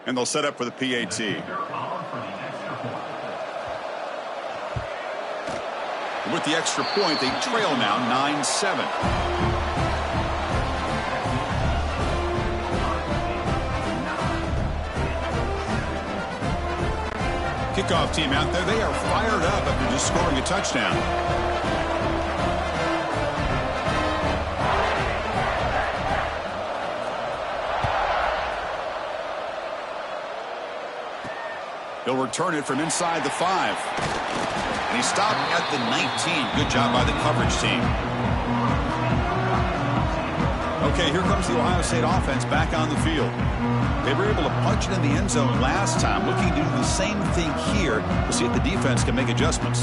And they'll set up for the PAT. With the extra point, they trail now 9-7. Kickoff team out there. They are fired up after just scoring a touchdown. He'll return it from inside the 5. And he stopped at the 19. Good job by the coverage team. Okay, here comes the Ohio State offense back on the field. They were able to punch it in the end zone last time, looking to do the same thing here to see if the defense can make adjustments.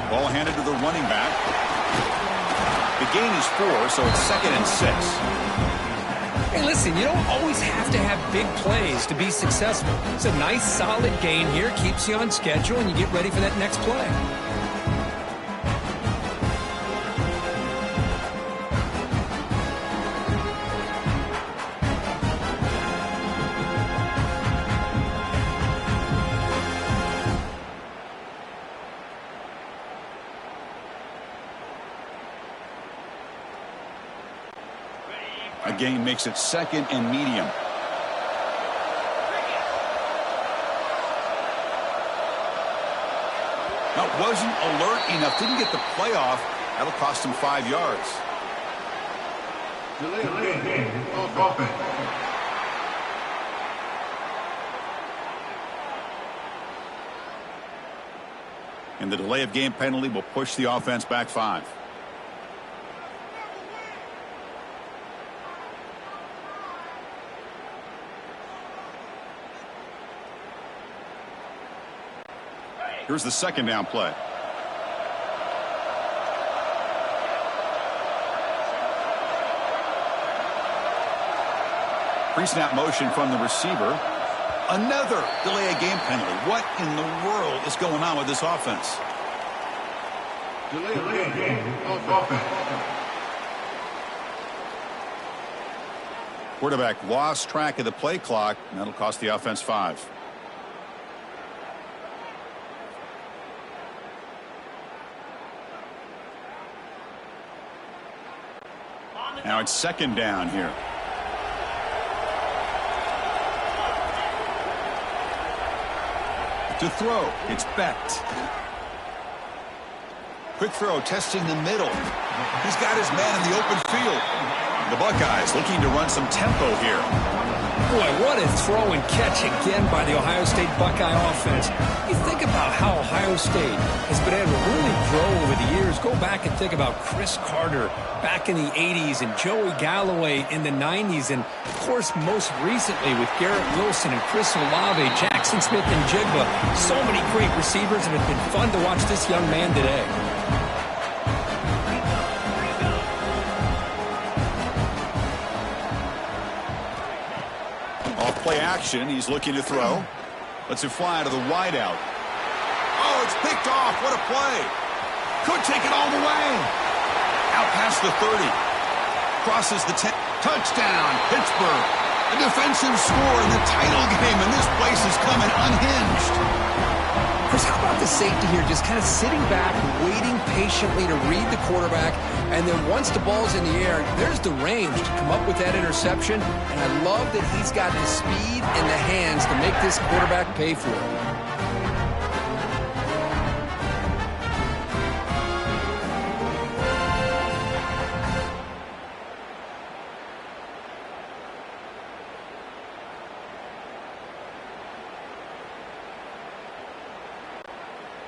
Ball handed to the running back. The gain is 4, so it's 2nd and 6. Hey, listen, you don't always have to have big plays to be successful. It's a nice, solid gain here, keeps you on schedule, and you get ready for that next play. Gain makes it 2nd and medium. Now, wasn't alert enough. Didn't get the play off. That'll cost him 5 yards. And the delay of game penalty will push the offense back 5. Here's the 2nd down play. Pre-snap motion from the receiver. Another delay of game penalty. What in the world is going on with this offense? Delay of game offense. Quarterback lost track of the play clock, and that'll cost the offense 5. Now it's 2nd down here. To throw, it's Becht. Quick throw, testing the middle. He's got his man in the open field. The Buckeyes looking to run some tempo here. Boy, what a throw and catch again by the Ohio State Buckeye offense. You think about how Ohio State has been able to really grow over the years. Go back and think about Chris Carter back in the 80s and Joey Galloway in the 90s. And, of course, most recently with Garrett Wilson and Chris Olave, Jackson Smith and Jigba. So many great receivers, and it's been fun to watch this young man today. Play action. He's looking to throw. Lets it fly to the wideout. Oh, it's picked off. What a play. Could take it all the way. Out past the 30. Crosses the 10. Touchdown, Pittsburgh. A defensive score in the title game, and this place is coming unhinged. Chris, how about the safety here? Just kind of sitting back, waiting patiently to read the quarterback, and then once the ball's in the air, there's the range to come up with that interception, and I love that he's got the speed and the hands to make this quarterback pay for it.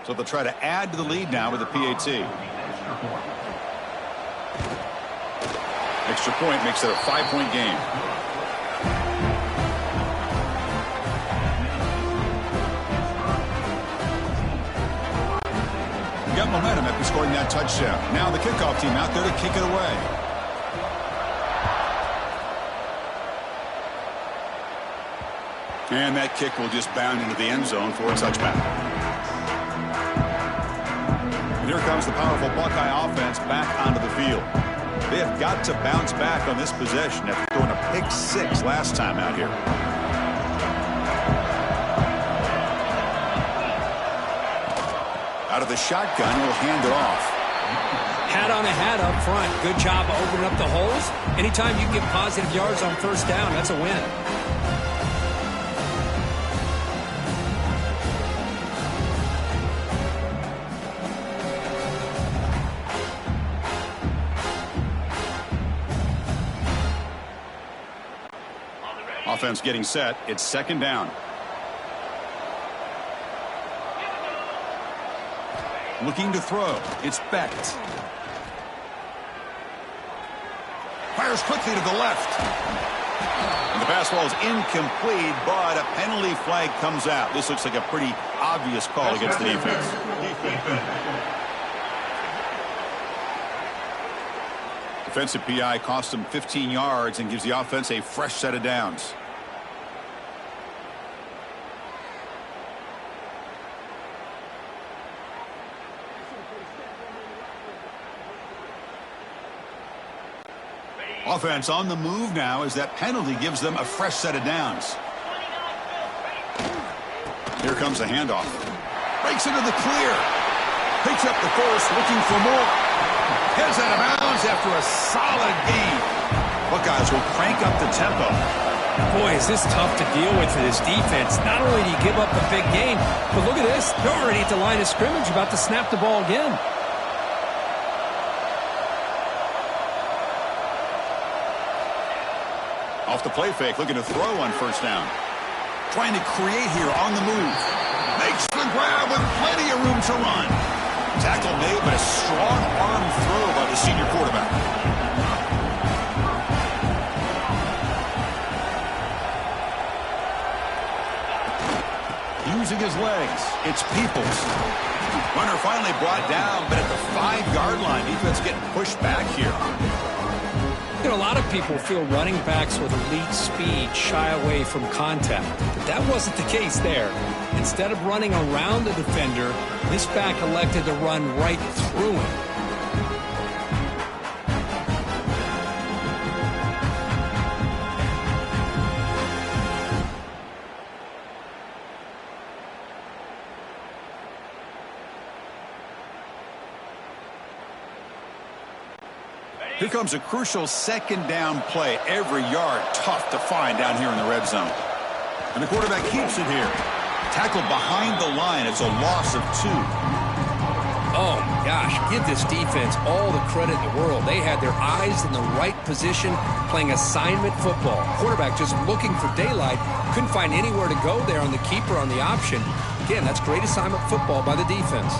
So they'll try to add to the lead now with the PAT. Extra point makes it a 5-point game. Got momentum after scoring that touchdown. Now the kickoff team out there to kick it away. And that kick will just bound into the end zone for a touchback. And here comes the powerful Buckeye offense back onto the field. They have got to bounce back on this possession after throwing a pick 6 last time out here. Out of the shotgun, he'll hand it off. Hat on a hat up front. Good job opening up the holes. Anytime you can get positive yards on first down, that's a win. Offense getting set. It's second down. Looking to throw. It's Becht. Fires quickly to the left. And the pass ball is incomplete, but a penalty flag comes out. This looks like a pretty obvious call against the defense. Defensive PI costs them 15 yards and gives the offense a fresh set of downs. Offense on the move now as that penalty gives them a fresh set of downs. Here comes the handoff. Breaks into the clear. Picks up the force, looking for more. Heads out of bounds after a solid gain. Buckeyes will crank up the tempo. Boy, is this tough to deal with for this defense. Not only do you give up a big gain, but look at this. They're already at the line of scrimmage, about to snap the ball again. Off the play fake, looking to throw on first down. Trying to create here on the move. Makes the grab with plenty of room to run. Tackle made, but a strong arm throw by the senior quarterback. Using his legs, it's Peoples. Runner finally brought down, but at the 5-yard line, defense getting pushed back here. You know, a lot of people feel running backs with elite speed shy away from contact, but that wasn't the case there. Instead of running around the defender, this back elected to run right through him. Here comes a crucial second down play. Every yard tough to find down here in the red zone. And the quarterback keeps it here. Tackled behind the line. It's a loss of 2. Oh, my gosh. Give this defense all the credit in the world. They had their eyes in the right position, playing assignment football. Quarterback just looking for daylight. Couldn't find anywhere to go there on the keeper on the option. Again, that's great assignment football by the defense.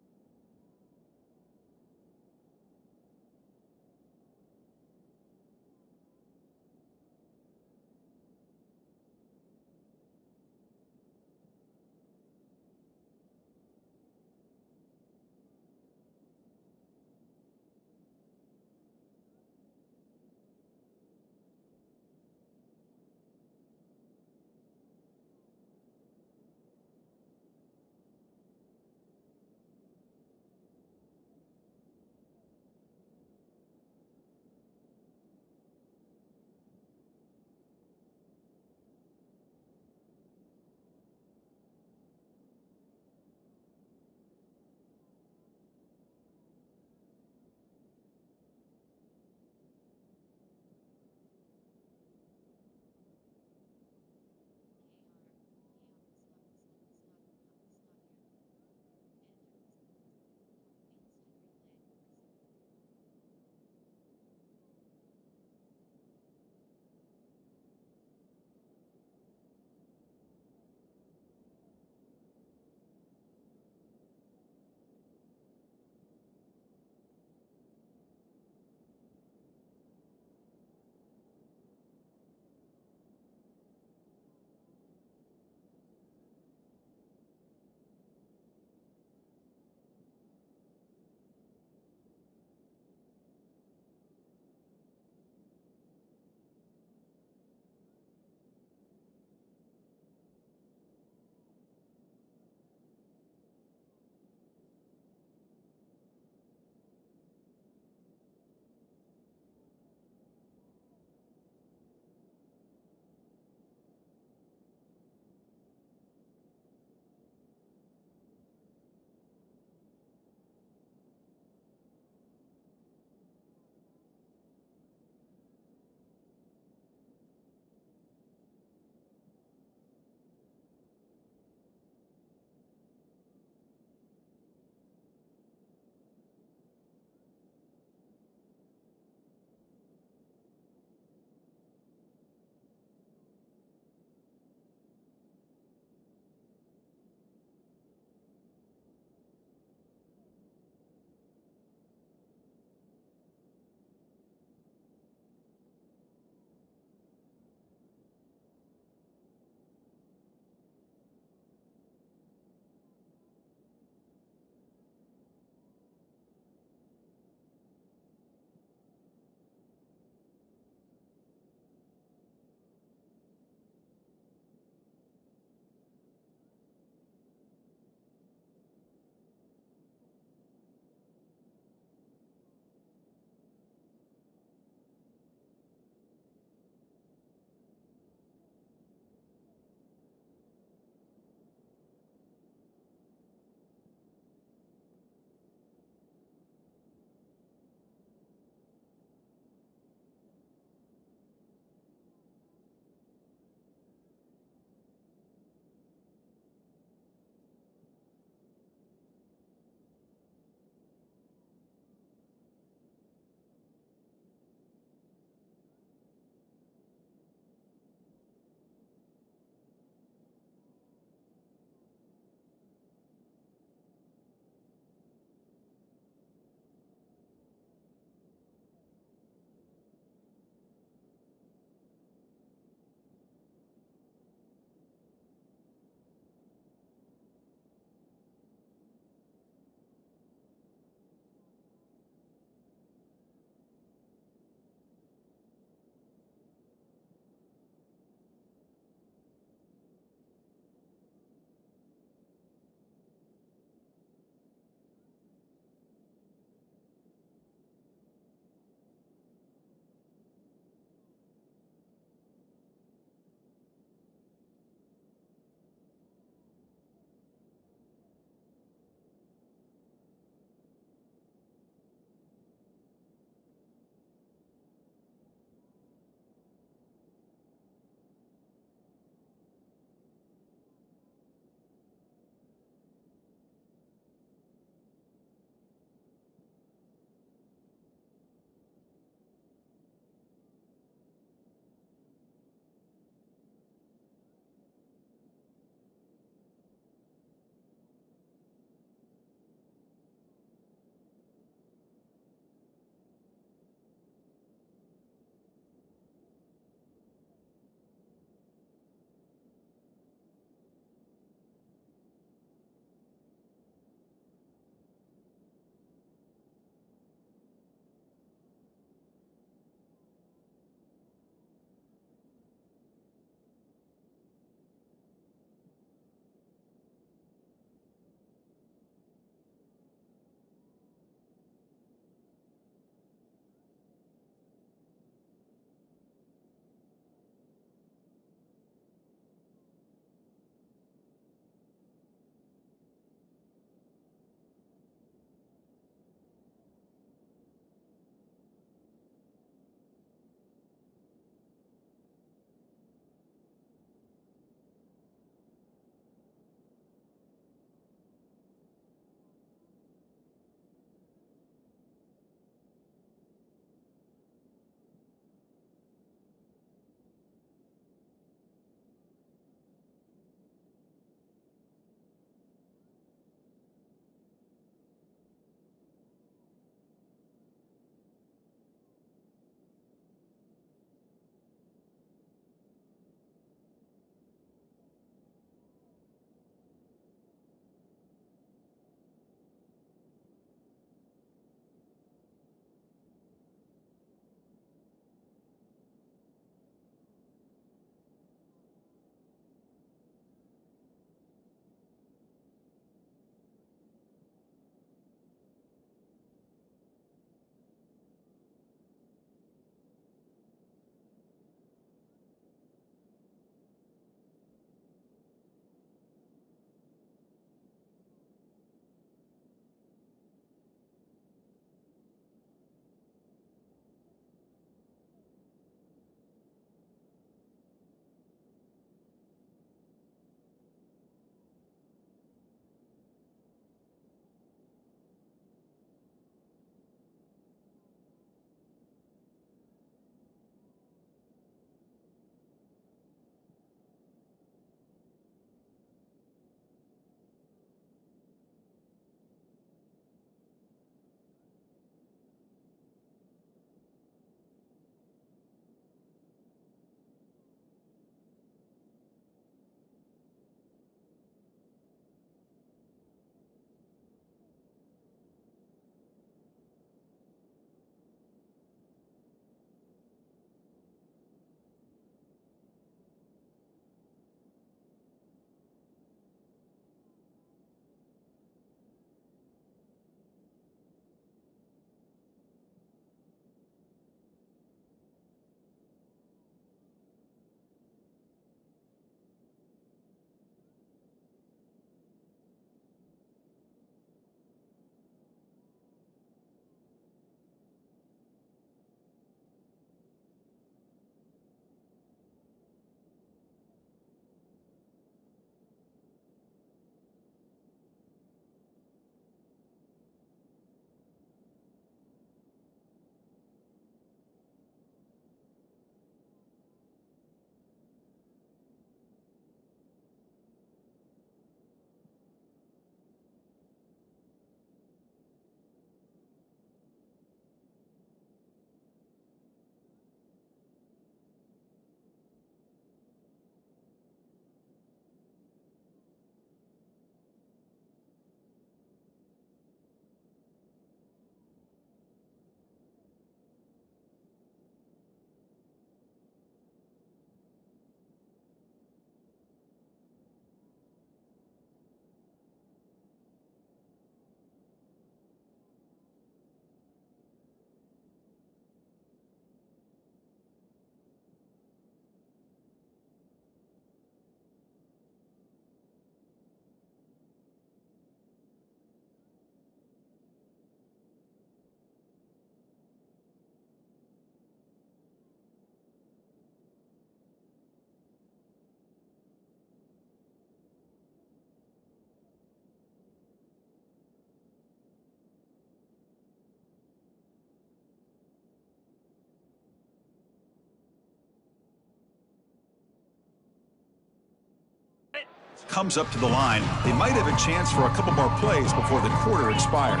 comes up to the line. They might have a chance for a couple more plays before the quarter expires.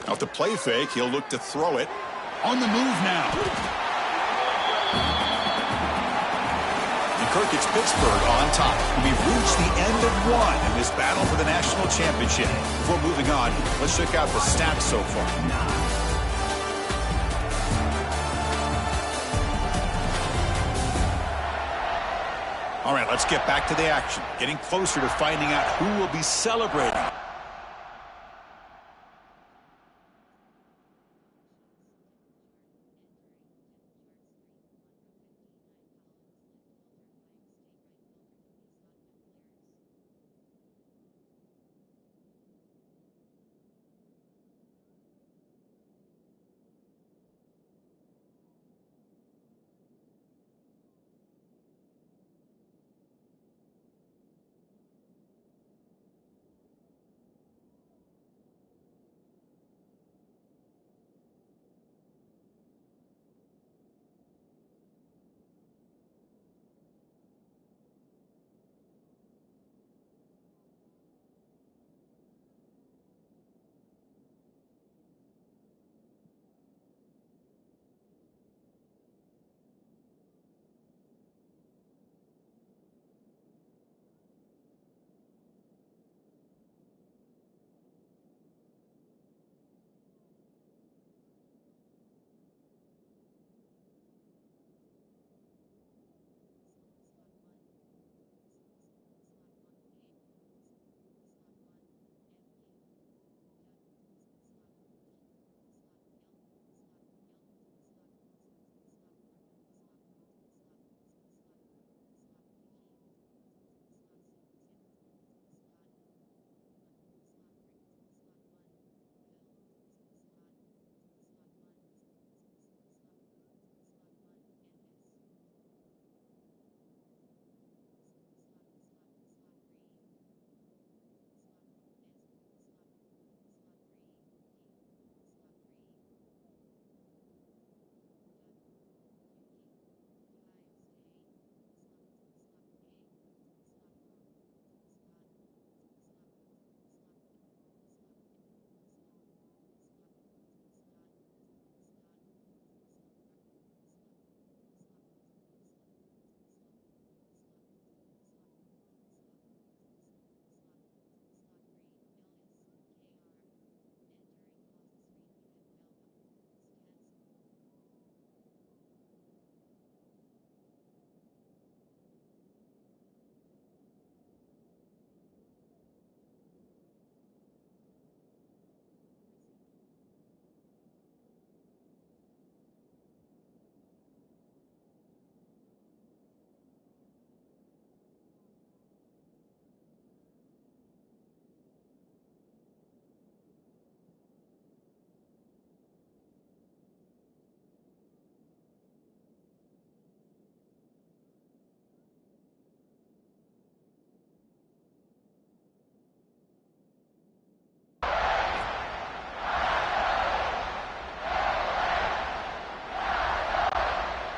Now, with the play fake, he'll look to throw it. On the move now. And Kirk, it's Pittsburgh on top. We've reached the end of one in this battle for the national championship. Before moving on, let's check out the stats so far. All right, let's get back to the action. Getting closer to finding out who will be celebrating.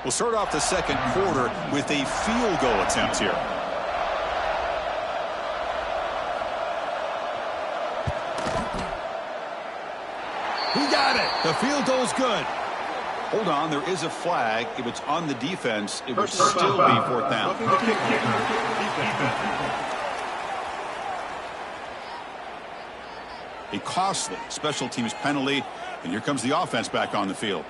We'll start off the second quarter with a field goal attempt here. He got it. The field goal's good. Hold on, there is a flag. If it's on the defense, it would still be fourth down. A costly special teams penalty, and here comes the offense back on the field.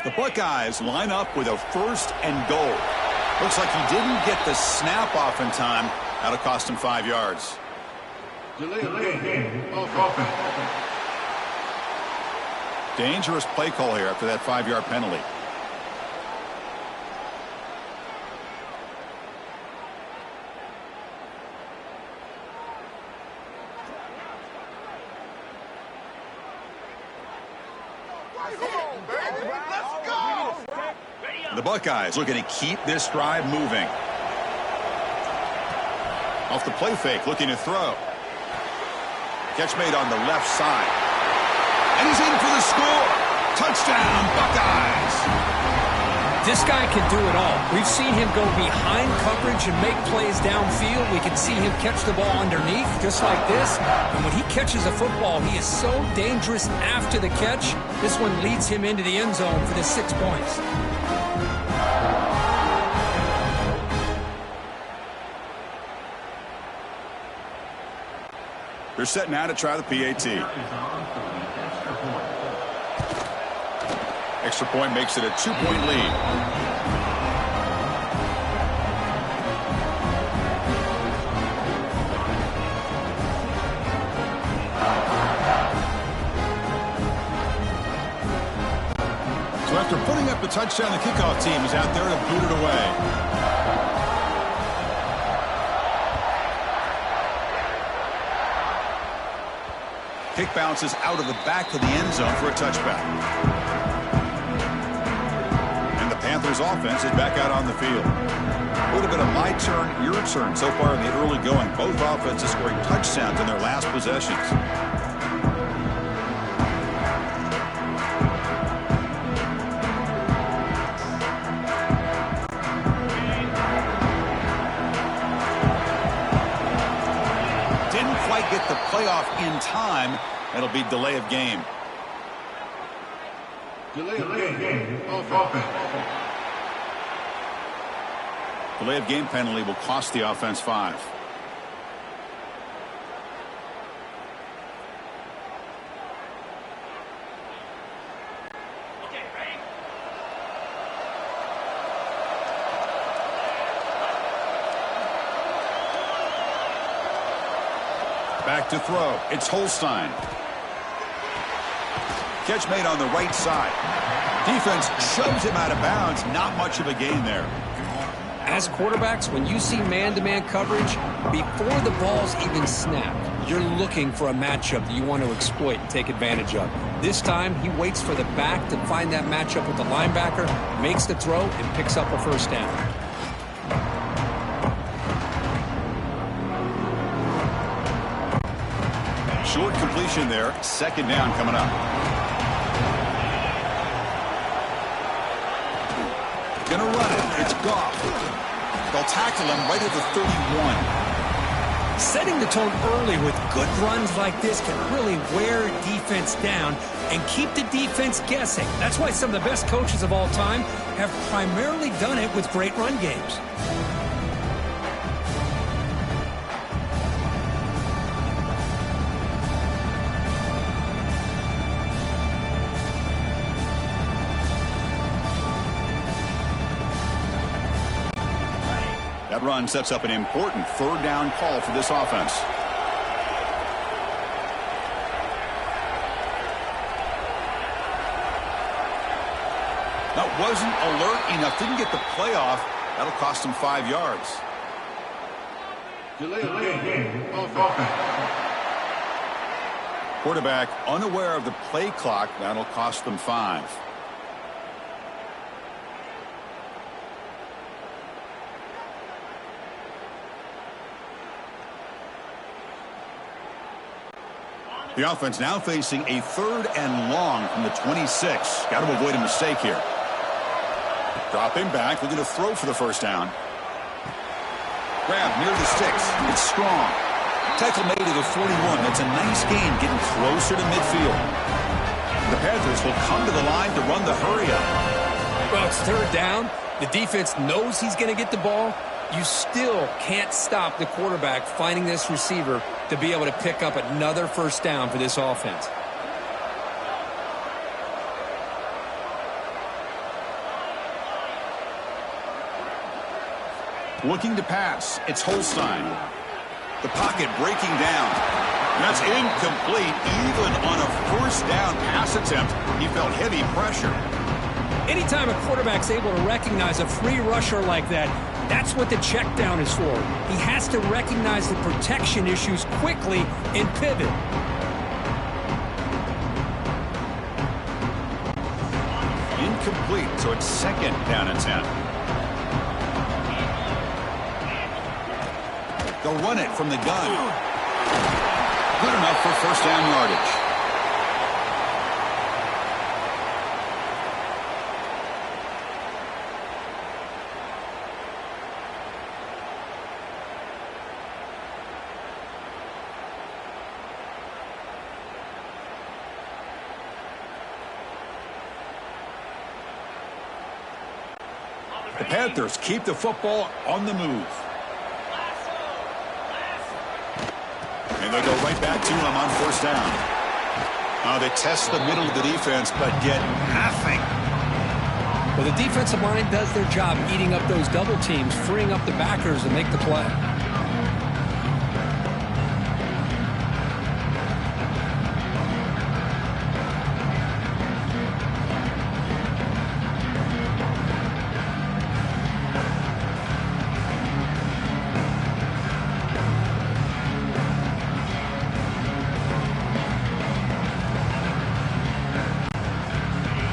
The Buckeyes line up with a first and goal. Looks like he didn't get the snap off in time. That'll cost him 5 yards. Dangerous play call here after that 5-yard penalty. The Buckeyes looking to keep this drive moving. Off the play fake, looking to throw. Catch made on the left side. And he's in for the score. Touchdown, Buckeyes. This guy can do it all. We've seen him go behind coverage and make plays downfield. We can see him catch the ball underneath, just like this. And when he catches a football, he is so dangerous after the catch. This one leads him into the end zone for the 6 points. They're setting out to try the PAT. Extra point makes it a 2-point lead. So after putting up the touchdown, the kickoff team is out there to boot it away. Kick bounces out of the back of the end zone for a touchback. And the Panthers offense is back out on the field. A little bit of my turn, your turn so far in the early going. Both offenses scoring touchdowns in their last possessions. Didn't quite get the playoff in time. That'll be delay of game. Delay of game. Offense. Delay of game penalty will cost the offense 5. Back to throw. It's Holstein. Catch made on the right side. Defense shoves him out of bounds. Not much of a gain there. As quarterbacks, when you see man-to-man coverage, before the ball's even snapped, you're looking for a matchup that you want to exploit and take advantage of. This time, he waits for the back to find that matchup with the linebacker, makes the throw, and picks up a first down. Short completion there. Second down coming up. Gonna run it. It's Goff. They'll tackle him right at the 31. Setting the tone early with good runs like this can really wear defense down and keep the defense guessing. That's why some of the best coaches of all time have primarily done it with great run games. That run sets up an important third down call for this offense. That wasn't alert enough. Didn't get the playoff. That'll cost him 5 yards. Delay game. Offense. Quarterback unaware of the play clock. That'll cost them 5. The offense now facing a third and long from the 26. Got to avoid a mistake here. Dropping back, looking to throw for the first down. Grab near the sticks. It's strong. Tackle made at the 41. That's a nice gain, getting closer to midfield. The Panthers will come to the line to run the hurry up. Well, it's third down. The defense knows he's going to get the ball. You still can't stop the quarterback finding this receiver to be able to pick up another first down for this offense. Looking to pass. It's Holstein. The pocket breaking down. That's incomplete. Even on a first down pass attempt, he felt heavy pressure. Anytime a quarterback's able to recognize a free rusher like that, that's what the check down is for. He has to recognize the protection issues quickly and pivot. incomplete, so it's 2nd down and 10. They'll run it from the gun. Good enough for 1st down yardage. The Panthers keep the football on the move. And they go right back to him on 1st down. They test the middle of the defense, but get nothing. Well, the defensive line does their job eating up those double teams, freeing up the backers to make the play.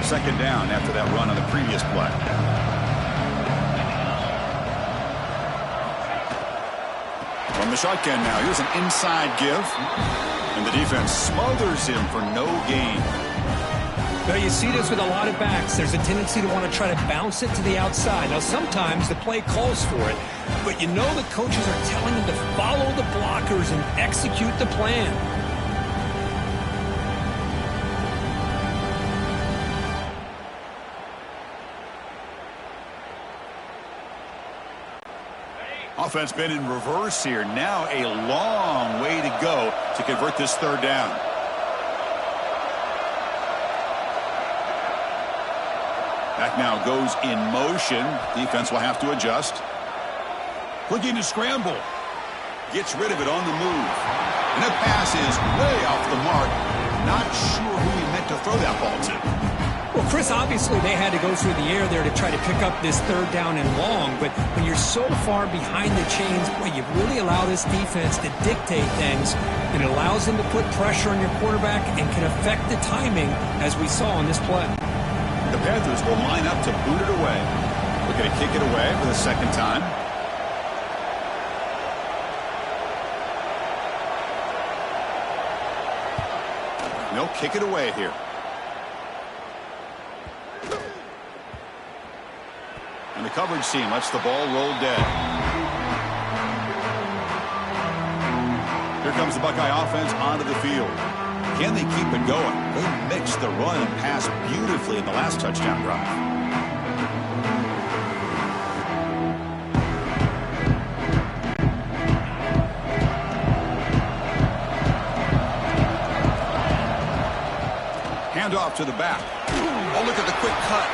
Second down after that run on the previous play. From the shotgun now, here's an inside give. And the defense smothers him for no gain. Now, you see this with a lot of backs. There's a tendency to want to try to bounce it to the outside. Now, sometimes the play calls for it, but you know the coaches are telling them to follow the blockers and execute the plan. Offense been in reverse here. Now a long way to go to convert this 3rd down. Back now goes in motion. Defense will have to adjust. Looking to scramble. Gets rid of it on the move. And that pass is way off the mark. Not sure who he meant to throw that ball to. Well, Chris, obviously they had to go through the air there to try to pick up this 3rd down and long, but when you're so far behind the chains, boy, you really allow this defense to dictate things, and it allows them to put pressure on your quarterback and can affect the timing, as we saw on this play. The Panthers will line up to boot it away. Looking to kick it away for the 2nd time. No, kick it away here. And the coverage team lets the ball roll dead. Here comes the Buckeye offense onto the field. Can they keep it going? They mixed the run and pass beautifully in the last touchdown drive. Handoff to the back. Oh, look at the quick cut.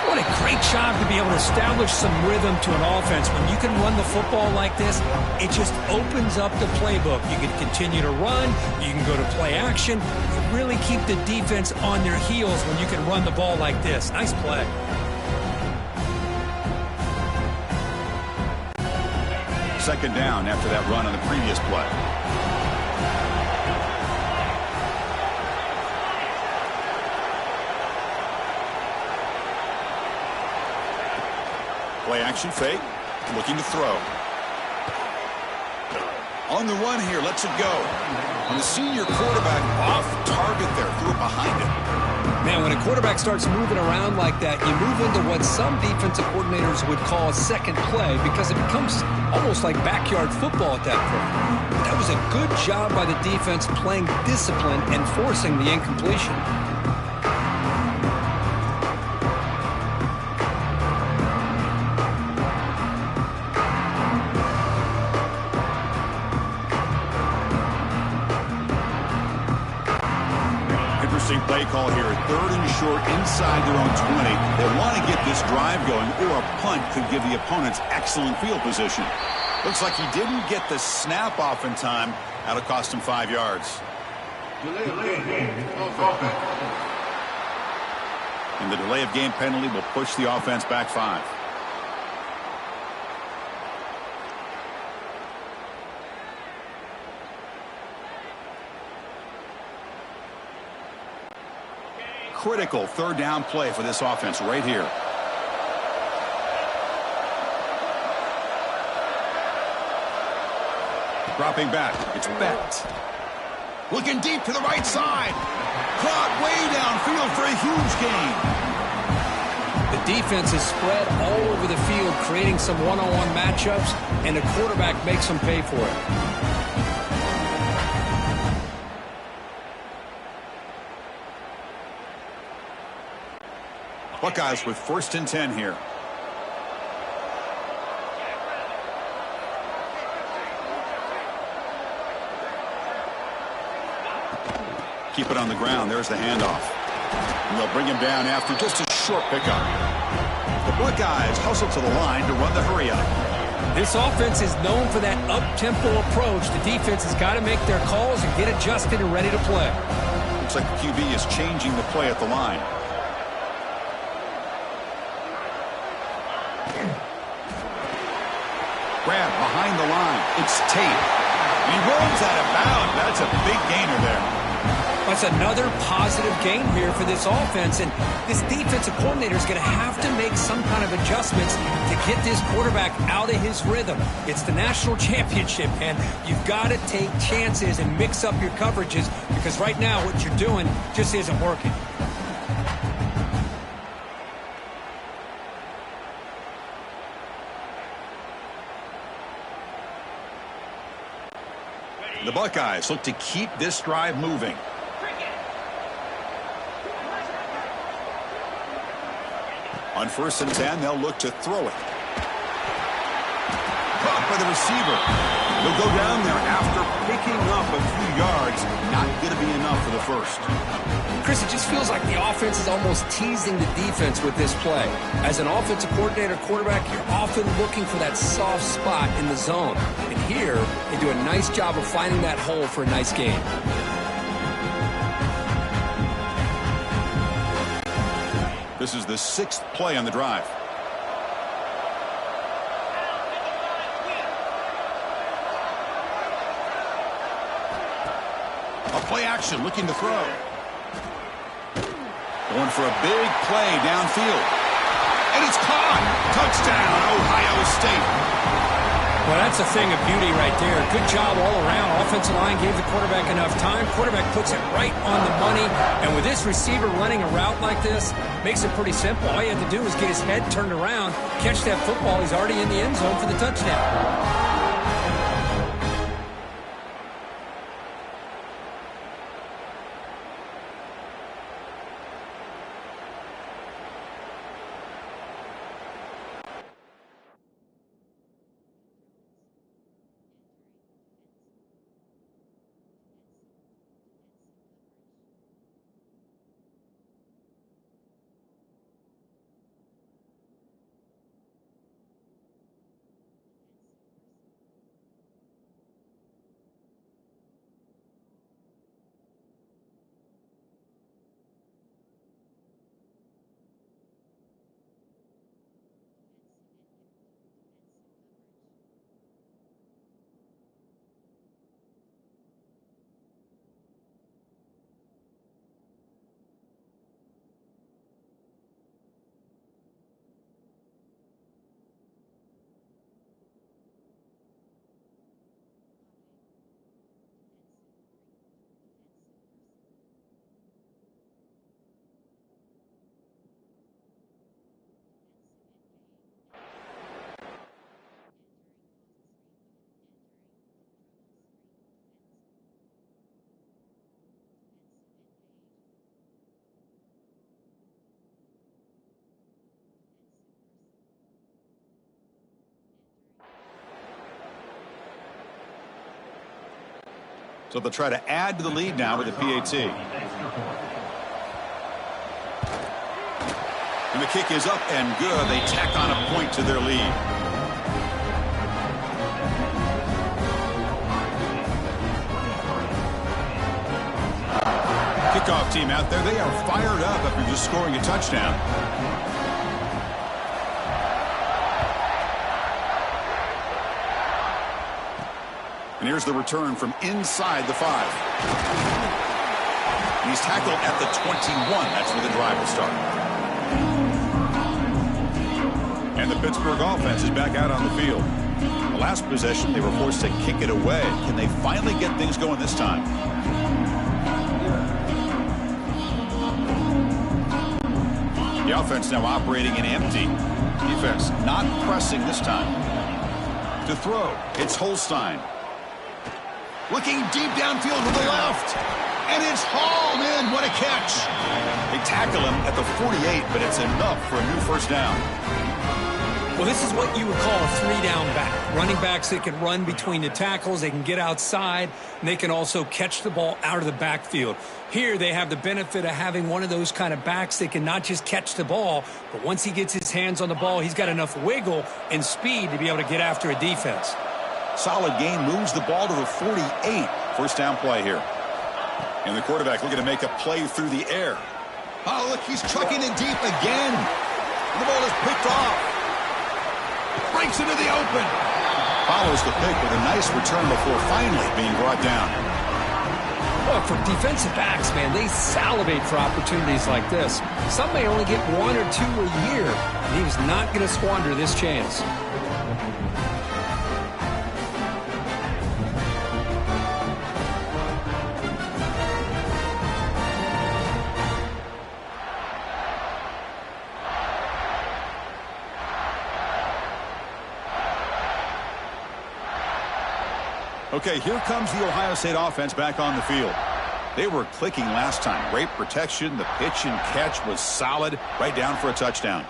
What a great job to be able to establish some rhythm to an offense. When you can run the football like this, it just opens up the playbook. You can continue to run. You can go to play action. You really keep the defense on their heels when you can run the ball like this. Nice play. Second down after that run on the previous play. Play action fake, looking to throw. On the run here, lets it go. And the senior quarterback off target there, threw it behind him. Man, when a quarterback starts moving around like that, you move into what some defensive coordinators would call a second play because it becomes almost like backyard football at that point. But that was a good job by the defense playing discipline and forcing the incompletion. Play call here, 3rd and short inside their own 20. They want to get this drive going, or a punt could give the opponents excellent field position. Looks like he didn't get the snap off in time. That'll cost him 5 yards. And the delay of game penalty will push the offense back 5. critical third down play for this offense right here. Dropping back. It's Bett. Looking deep to the right side. Caught way downfield for a huge gain. The defense is spread all over the field, creating some one-on-one matchups, and the quarterback makes them pay for it. Buckeyes with 1st and 10 here. Keep it on the ground. There's the handoff. And they'll bring him down after just a short pickup. The Buckeyes hustle to the line to run the hurry up. This offense is known for that up-tempo approach. The defense has got to make their calls and get adjusted and ready to play. Looks like the QB is changing the play at the line. Grab behind the line. It's Tate. He rolls out of bounds. That's a big gainer there. That's another positive gain here for this offense, and this defensive coordinator is going to have to make some kind of adjustments to get this quarterback out of his rhythm. It's the national championship, and you've got to take chances and mix up your coverages, because right now what you're doing just isn't working. The Buckeyes look to keep this drive moving. On 1st and 10, they'll look to throw it. Caught by the receiver. They'll go down there after picking up a few yards. Not going to be enough for the first. Chris, it just feels like the offense is almost teasing the defense with this play. As an offensive coordinator, quarterback, you're often looking for that soft spot in the zone. And here, they do a nice job of finding that hole for a nice gain. This is the 6th play on the drive. A play action, looking to throw. Going for a big play downfield. And it's caught. Touchdown, Ohio State. Well, that's a thing of beauty right there. Good job all around. Offensive line gave the quarterback enough time. Quarterback puts it right on the money. And with this receiver running a route like this, makes it pretty simple. All you have to do is get his head turned around, catch that football. He's already in the end zone for the touchdown. So they'll try to add to the lead now with a PAT. And the kick is up and good. They tack on a point to their lead. Kickoff team out there. They are fired up after just scoring a touchdown. And here's the return from inside the 5. He's tackled at the 21. That's where the drive will start. And the Pittsburgh offense is back out on the field. The last possession, they were forced to kick it away. Can they finally get things going this time? The offense now operating in empty. Defense not pressing this time. To throw, it's Holstein. Looking deep downfield to the left. And it's hauled in. What a catch. They tackle him at the 48, but it's enough for a new first down. Well, this is what you would call a three-down back. Running backs that can run between the tackles, they can get outside, and they can also catch the ball out of the backfield. Here they have the benefit of having one of those kind of backs that can not just catch the ball, but once he gets his hands on the ball, he's got enough wiggle and speed to be able to get after a defense. Solid gain, moves the ball to the 48. First down play here. And the quarterback looking to make a play through the air. Oh, look, he's trucking it deep again. The ball is picked off. Breaks into the open. Follows the pick with a nice return before finally being brought down. Well, for defensive backs, man, they salivate for opportunities like this. Some may only get one or two a year, and he was not going to squander this chance. Okay, here comes the Ohio State offense back on the field. They were clicking last time. Great protection. The pitch and catch was solid. Right down for a touchdown.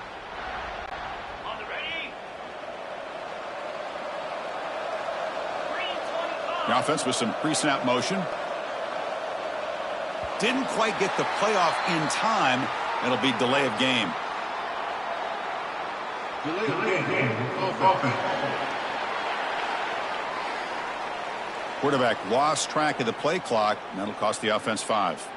The offense with some pre-snap motion. Didn't quite get the playoff in time. It'll be delay of game. Delay of game. Offense. Quarterback lost track of the play clock, and that'll cost the offense 5.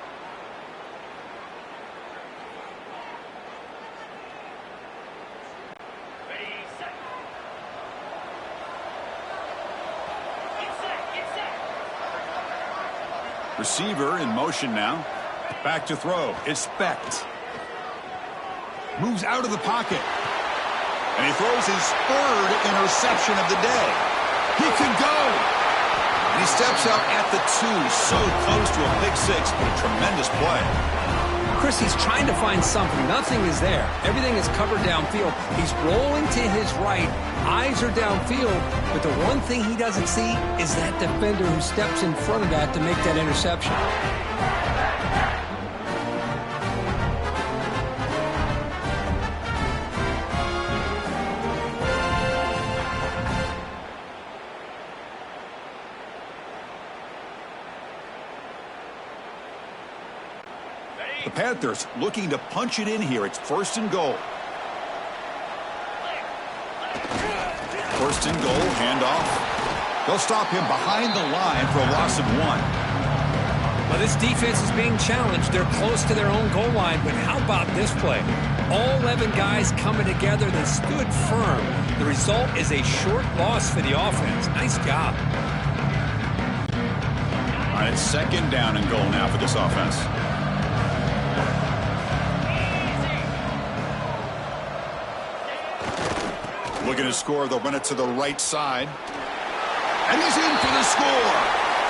Receiver in motion now. Back to throw. It's Specht. Moves out of the pocket. And he throws his third interception of the day. He can go. And he steps out at the 2, so close to a pick 6. A tremendous play. Chris, he's trying to find something. Nothing is there. Everything is covered downfield. He's rolling to his right. Eyes are downfield. But the one thing he doesn't see is that defender who steps in front of that to make that interception. The Panthers looking to punch it in here. It's first and goal. First and goal, handoff. They'll stop him behind the line for a loss of 1. Well, this defense is being challenged. They're close to their own goal line, but how about this play? All 11 guys coming together. They stood firm. The result is a short loss for the offense. Nice job. All right, it's second down and goal now for this offense. Looking to score, they'll run it to the right side. And he's in for the score.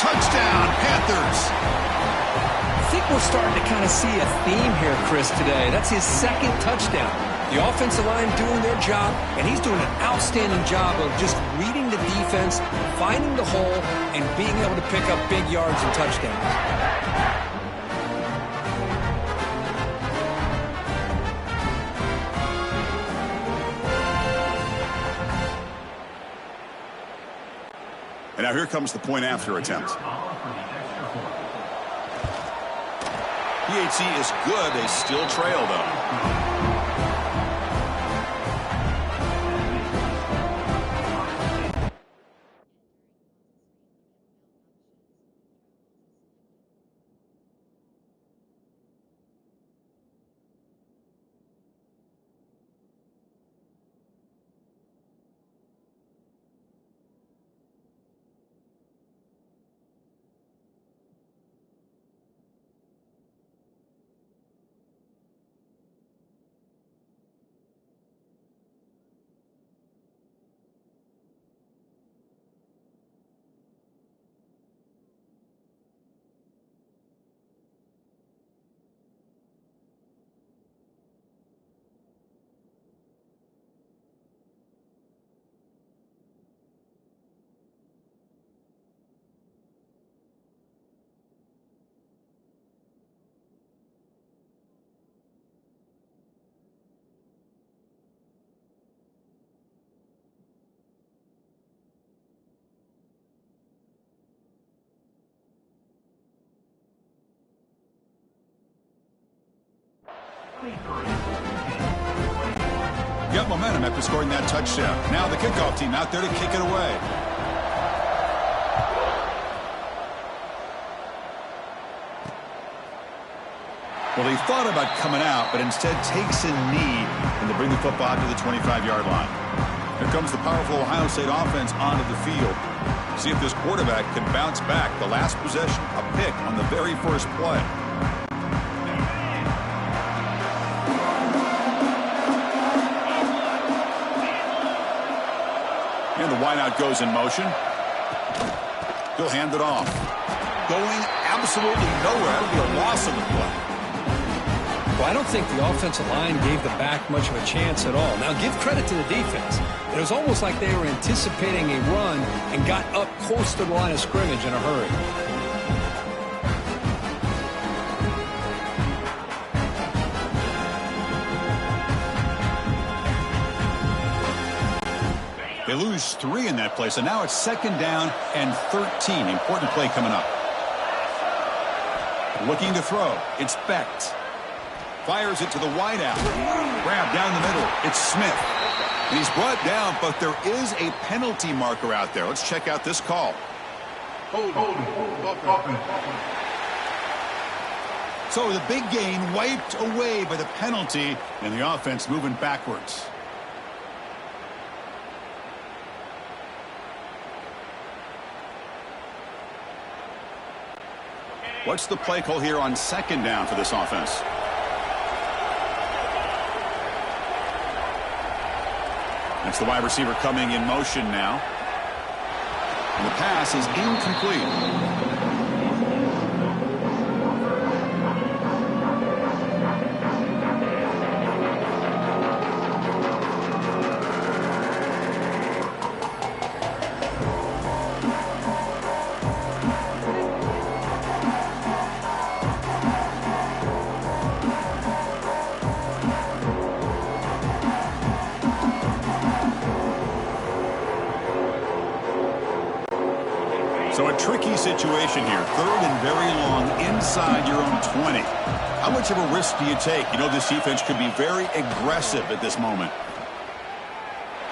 Touchdown, Panthers. I think we're starting to kind of see a theme here, Chris, today. That's his second touchdown. The offensive line doing their job, and he's doing an outstanding job of just reading the defense, finding the hole, and being able to pick up big yards and touchdowns. And now here comes the point after attempt. PHC is good. They still trail, though. Got momentum after scoring that touchdown. Now the kickoff team out there to kick it away. Well, he thought about coming out, but instead takes a knee and to bring the football to the 25-yard line. Here comes the powerful Ohio State offense onto the field. See if this quarterback can bounce back. The last possession, a pick on the very first play. And the wideout goes in motion. He'll hand it off. Going absolutely nowhere. That'll be a loss of the play. Well, I don't think the offensive line gave the back much of a chance at all. Now, give credit to the defense. It was almost like they were anticipating a run and got up close to the line of scrimmage in a hurry. They lose 3 in that play, so now it's 2nd down and 13. Important play coming up. Looking to throw. It's Becht. Fires it to the wideout. Grab down the middle. It's Smith. And he's brought down, but there is a penalty marker out there. Let's check out this call. So the big gain wiped away by the penalty, and the offense moving backwards. What's the play call here on 2nd down for this offense? That's the wide receiver coming in motion now. And the pass is incomplete. So a tricky situation here. 3rd and very long inside your own 20. How much of a risk do you take? You know this defense could be very aggressive at this moment.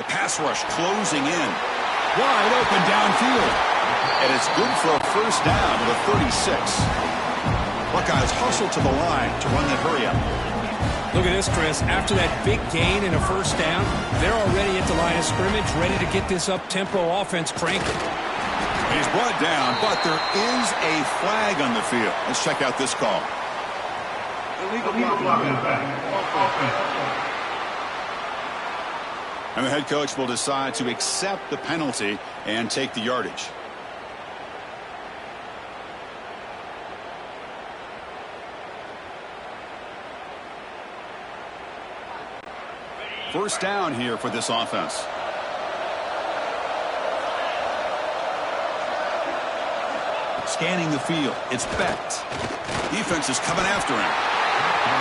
The pass rush closing in. Wide open downfield. And it's good for a 1st down with a 36. Buckeyes hustle to the line to run that hurry up. Look at this, Chris. After that big gain and a 1st down, they're already at the line of scrimmage, ready to get this up-tempo offense cranking. He's brought down, but there is a flag on the field. Let's check out this call. And the head coach will decide to accept the penalty and take the yardage. First down here for this offense. Scanning the field. It's Becht. Defense is coming after him.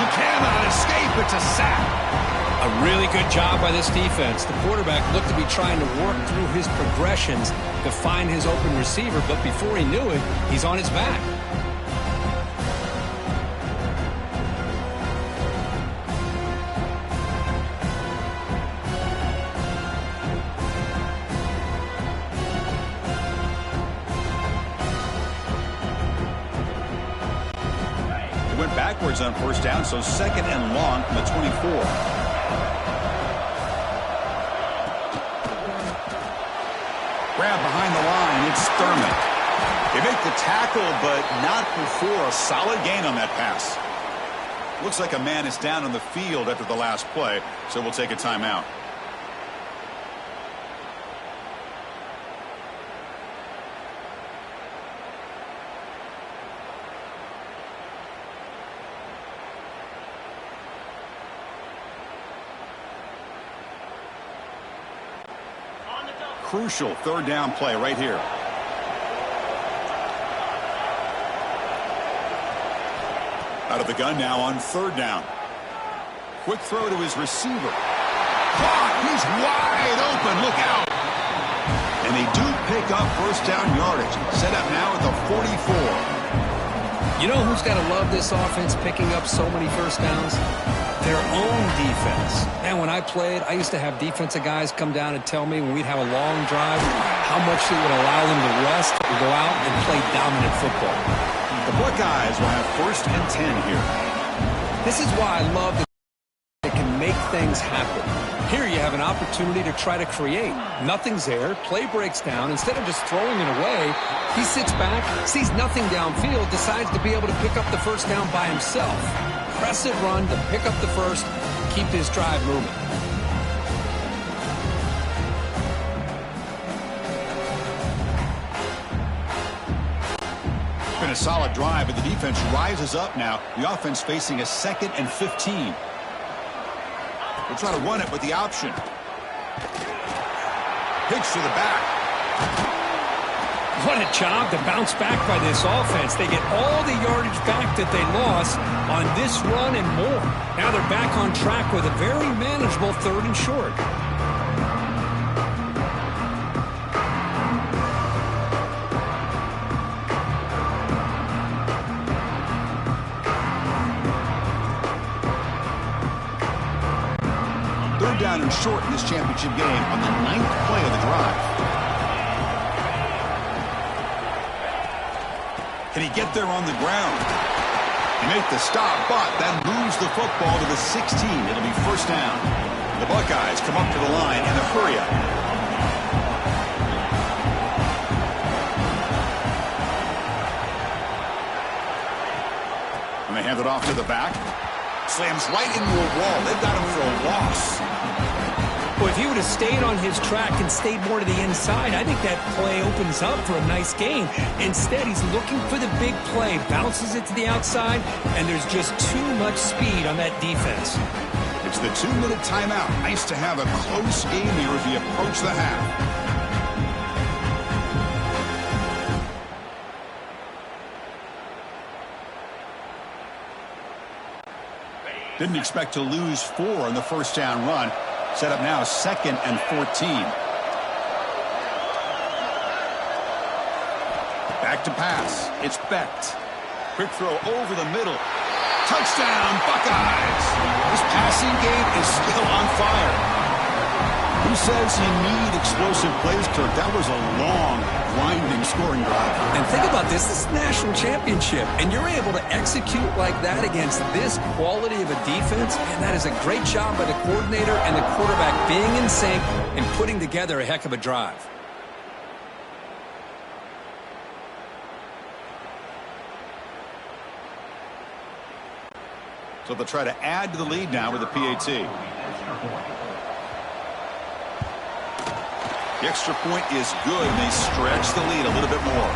He cannot escape. It's a sack. A really good job by this defense. The quarterback looked to be trying to work through his progressions to find his open receiver, but before he knew it, he's on his back. Backwards on 1st down, so 2nd and long from the 24. Grab behind the line. It's Thurman. They make the tackle, but not before a solid gain on that pass. Looks like a man is down on the field after the last play, so we'll take a timeout. Crucial 3rd down play right here. Out of the gun now on 3rd down. Quick throw to his receiver. Caught! He's wide open. Look out! And they do pick up 1st down yardage. Set up now at the 44. You know who's got to love this offense picking up so many first downs? Their own defense. And when I played, I used to have defensive guys come down and tell me when we'd have a long drive how much it would allow them to rest and go out and play dominant football. The Buckeyes will have 1st and 10 here. This is why I love that they can make things happen. Here you have an opportunity to try to create. Nothing's there. Play breaks down. Instead of just throwing it away, he sits back, sees nothing downfield, decides to be able to pick up the first down by himself. Press it, run to pick up the first, keep this drive moving. It's been a solid drive, but the defense rises up now. The offense facing a 2nd and 15. We'll try to run it with the option. Pitch to the back. What a job to bounce back by this offense. They get all the yardage back that they lost on this run and more. Now they're back on track with a very manageable 3rd and short. Down and short in this championship game on the 9th play of the drive. Can he get there on the ground? He made the stop, but that moves the football to the 16. It'll be 1st down. The Buckeyes come up to the line in a hurry up. And they hand it off to the back. Slams right into a wall. They've got him for a loss. Well, if he would have stayed on his track and stayed more to the inside, I think that play opens up for a nice gain. Instead, he's looking for the big play, bounces it to the outside, and there's just too much speed on that defense. It's the 2-minute timeout. Nice to have a close game here as we approach the half. Didn't expect to lose 4 on the 1st down run. Set up now 2nd and 14. Back to pass. It's Becht. Quick throw over the middle. Touchdown, Buckeyes. This passing game is still on fire. Who says you need explosive plays, Kirk? That was a long, winding scoring drive. And think about this. This is a national championship, and you're able to execute like that against this quality of a defense, and that is a great job by the coordinator and the quarterback being in sync and putting together a heck of a drive. So they'll try to add to the lead now with the PAT. The extra point is good, and they stretch the lead a little bit more.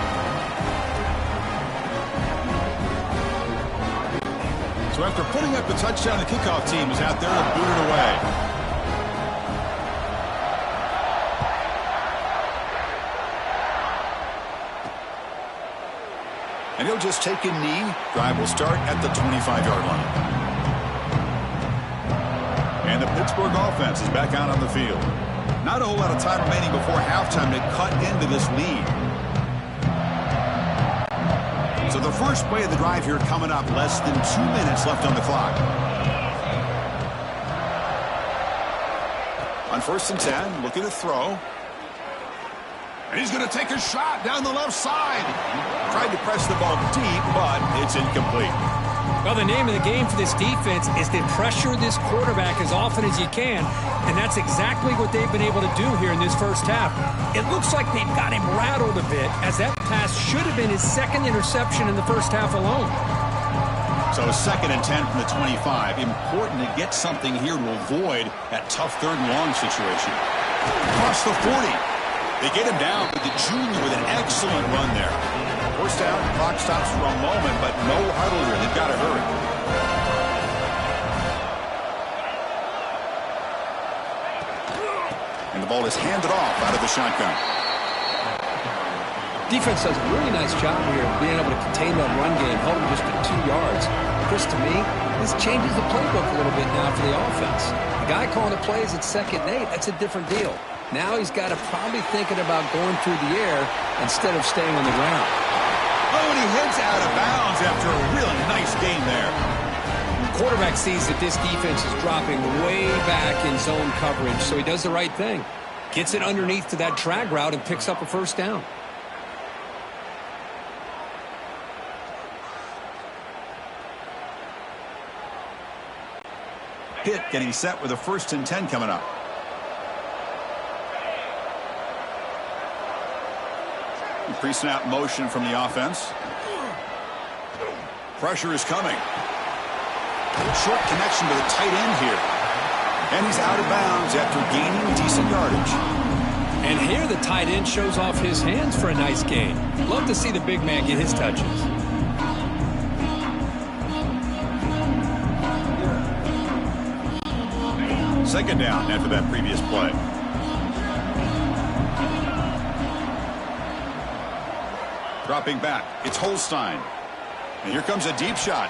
So after putting up the touchdown, the kickoff team is out there to boot it away. And he'll just take a knee. Drive will start at the 25-yard line. And the Pittsburgh offense is back out on the field. Not a whole lot of time remaining before halftime to cut into this lead. So the first play of the drive here coming up. Less than 2 minutes left on the clock. On 1st and 10, looking to throw. And he's going to take a shot down the left side. Tried to press the ball deep, but it's incomplete. Well, the name of the game for this defense is to pressure this quarterback as often as you can, and that's exactly what they've been able to do here in this first half. It looks like they've got him rattled a bit, as that pass should have been his 2nd interception in the first half alone. So 2nd and 10 from the 25. Important to get something here to avoid that tough 3rd and long situation. Across the 40. They get him down with the junior with an excellent run there. 1st down, clock stops for a moment, but no huddle here. They've got to hurry. And the ball is handed off out of the shotgun. Defense does a really nice job here of being able to contain that run game, hold them just at 2 yards. Chris, to me, this changes the playbook a little bit now for the offense. The guy calling the plays at 2nd and 8, that's a different deal. Now he's got to probably thinking about going through the air instead of staying on the ground. Oh, and he heads out of bounds after a really nice gain there. Quarterback sees that this defense is dropping way back in zone coverage, so he does the right thing. Gets it underneath to that drag route and picks up a first down. Pitt getting set with a 1st and 10 coming up. Pre-snap motion from the offense. Pressure is coming. Short connection to the tight end here. And he's out of bounds after gaining decent yardage. And here the tight end shows off his hands for a nice gain. Love to see the big man get his touches. Second down after that previous play. Dropping back. It's Holstein. And here comes a deep shot.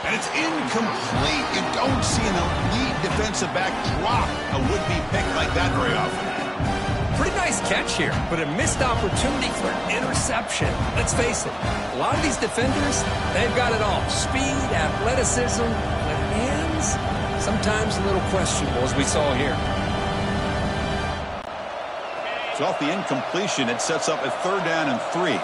And it's incomplete. You don't see an elite defensive back drop a would-be pick like that very often. Pretty nice catch here, but a missed opportunity for an interception. Let's face it, a lot of these defenders, they've got it all. Speed, athleticism, but hands, sometimes a little questionable, as we saw here. So off the incompletion, it sets up a 3rd down and 3.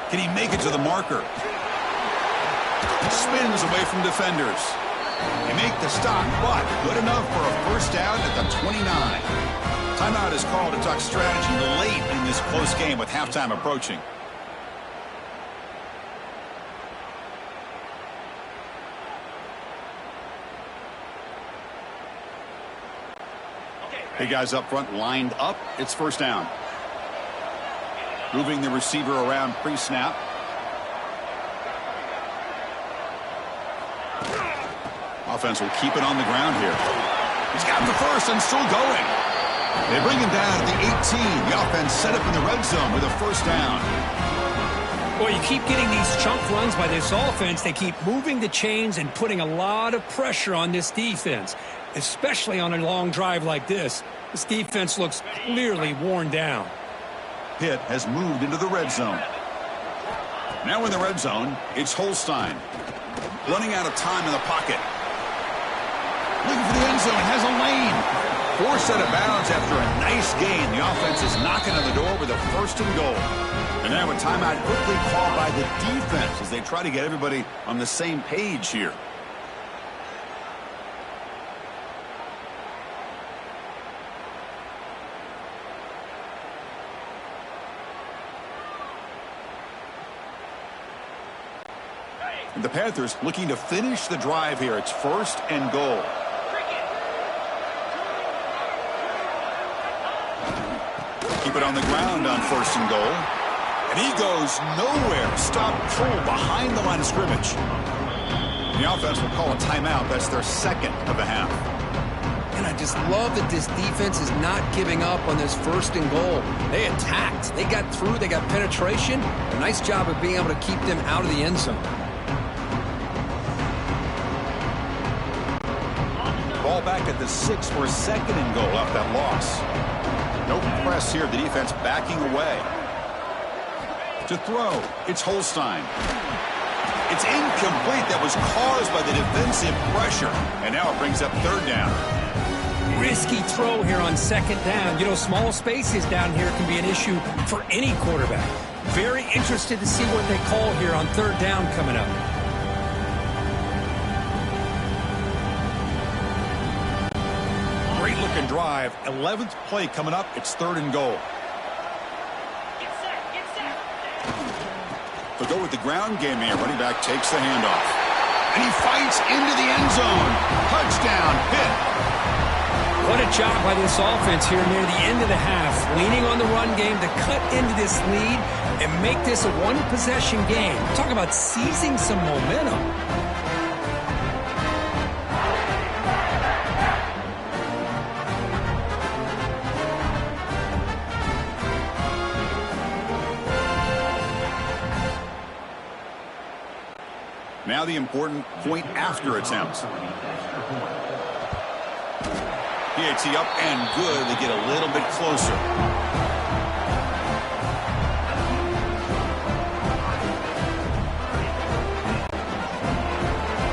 Can he make it to the marker? Spins away from defenders. They make the stop, but good enough for a first down at the 29. Timeout is called to talk strategy late in this close game with halftime approaching. Hey, guys up front lined up. It's first down. Moving the receiver around pre-snap. Offense will keep it on the ground here. He's got the first and still going. They bring him down at the 18. The offense set up in the red zone with a first down. Boy, you keep getting these chunk runs by this offense. They keep moving the chains and putting a lot of pressure on this defense, especially on a long drive like this. This defense looks clearly worn down. Pitt has moved into the red zone. Now in the red zone, it's Holstein. Running out of time in the pocket. Looking for the end zone, has a lane. Forced out of bounds after a nice gain. The offense is knocking on the door with a 1st and goal. And now a timeout quickly called by the defense as they try to get everybody on the same page here. The Panthers looking to finish the drive here. It's 1st and goal. Keep it on the ground on 1st and goal. And he goes nowhere. Stop full behind the line of scrimmage. The offense will call a timeout. That's their 2nd of the half. And I just love that this defense is not giving up on this 1st and goal. They attacked. They got through. They got penetration. A nice job of being able to keep them out of the end zone. Ball back at the 6 for a 2nd and goal off that loss. No press here. The defense backing away. To throw, it's Holstein. It's incomplete. That was caused by the defensive pressure. And now it brings up 3rd down. Risky throw here on 2nd down. You know, small spaces down here can be an issue for any quarterback. Very interested to see what they call here on 3rd down coming up. Great looking drive. 11th play coming up. It's 3rd and goal. They'll go with the ground game here. Running back takes the handoff. And he fights into the end zone. Touchdown, Pitt. What a job by this offense here near the end of the half. Leaning on the run game to cut into this lead and make this a one-possession game. Talk about seizing some momentum. Now the important point after attempt. PAT up and good. They get a little bit closer.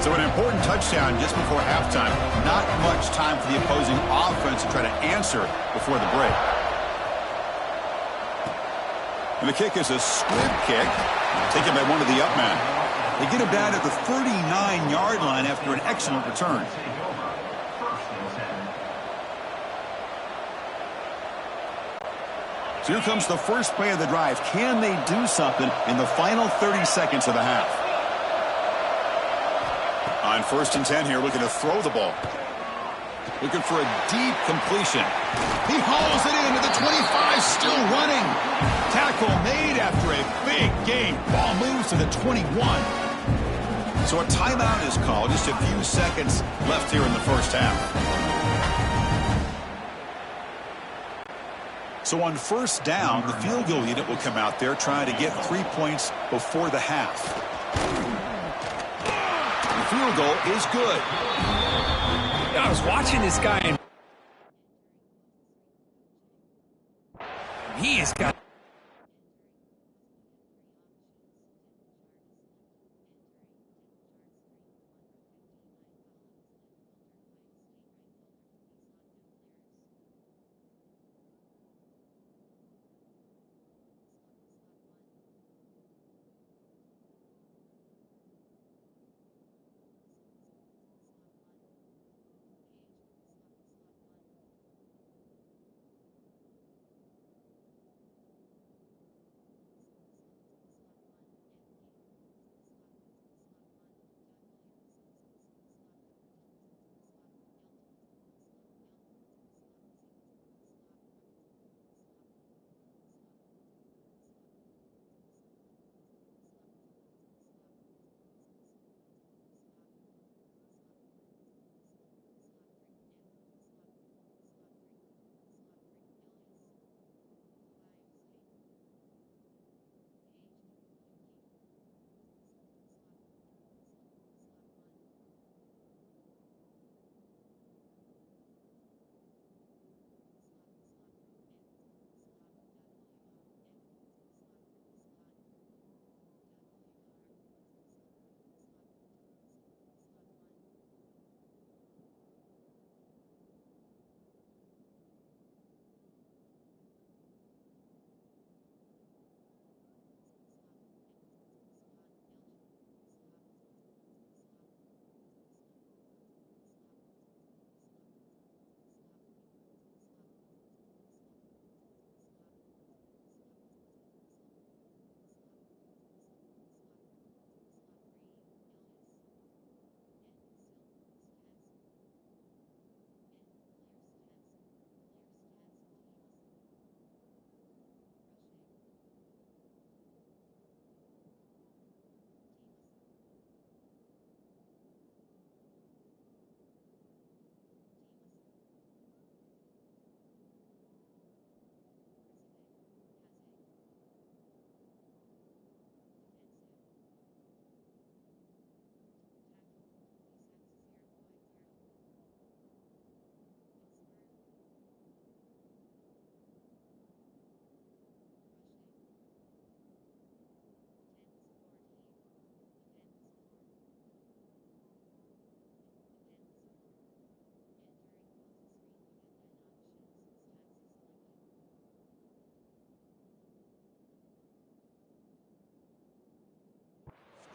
So an important touchdown just before halftime. Not much time for the opposing offense to try to answer before the break. And the kick is a squib kick, taken by one of the up men. They get him down at the 39-yard line after an excellent return. So here comes the first play of the drive. Can they do something in the final 30 seconds of the half? On 1st and 10 here, looking to throw the ball. Looking for a deep completion. He hauls it into the 25, still running. Tackle made after a big gain. Ball moves to the 21. So a timeout is called. Just a few seconds left here in the first half. So on 1st down, the field goal unit will come out there trying to get 3 points before the half. The field goal is good. I was watching this guy, and he has got...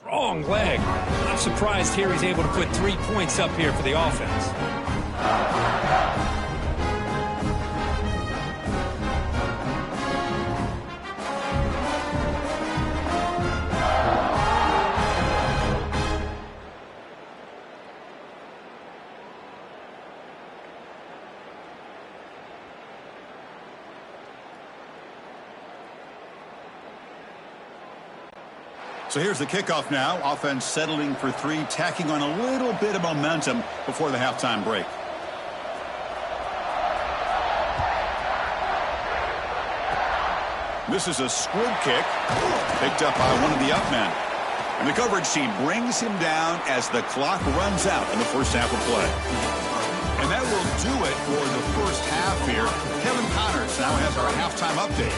Wrong leg. I'm surprised here he's able to put 3 points up here for the offense. So here's the kickoff now. Offense settling for 3, tacking on a little bit of momentum before the halftime break. This is a squib kick picked up by one of the up men. And the coverage team brings him down as the clock runs out in the first half of play. And that will do it for the first half here. Kevin Connors now has our halftime update.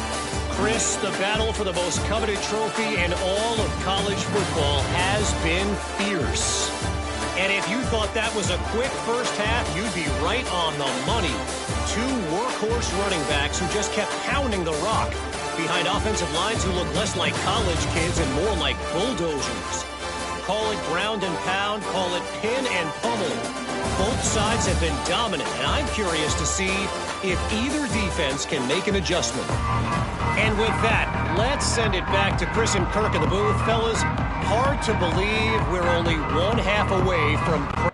Chris, the battle for the most coveted trophy in all of college football has been fierce. And if you thought that was a quick first half, you'd be right on the money. Two workhorse running backs who just kept pounding the rock behind offensive lines who look less like college kids and more like bulldozers. Call it ground and pound, call it pin and pummel. Both sides have been dominant, and I'm curious to see if either defense can make an adjustment. And with that, let's send it back to Chris and Kirk in the booth. Fellas, hard to believe we're only one half away from...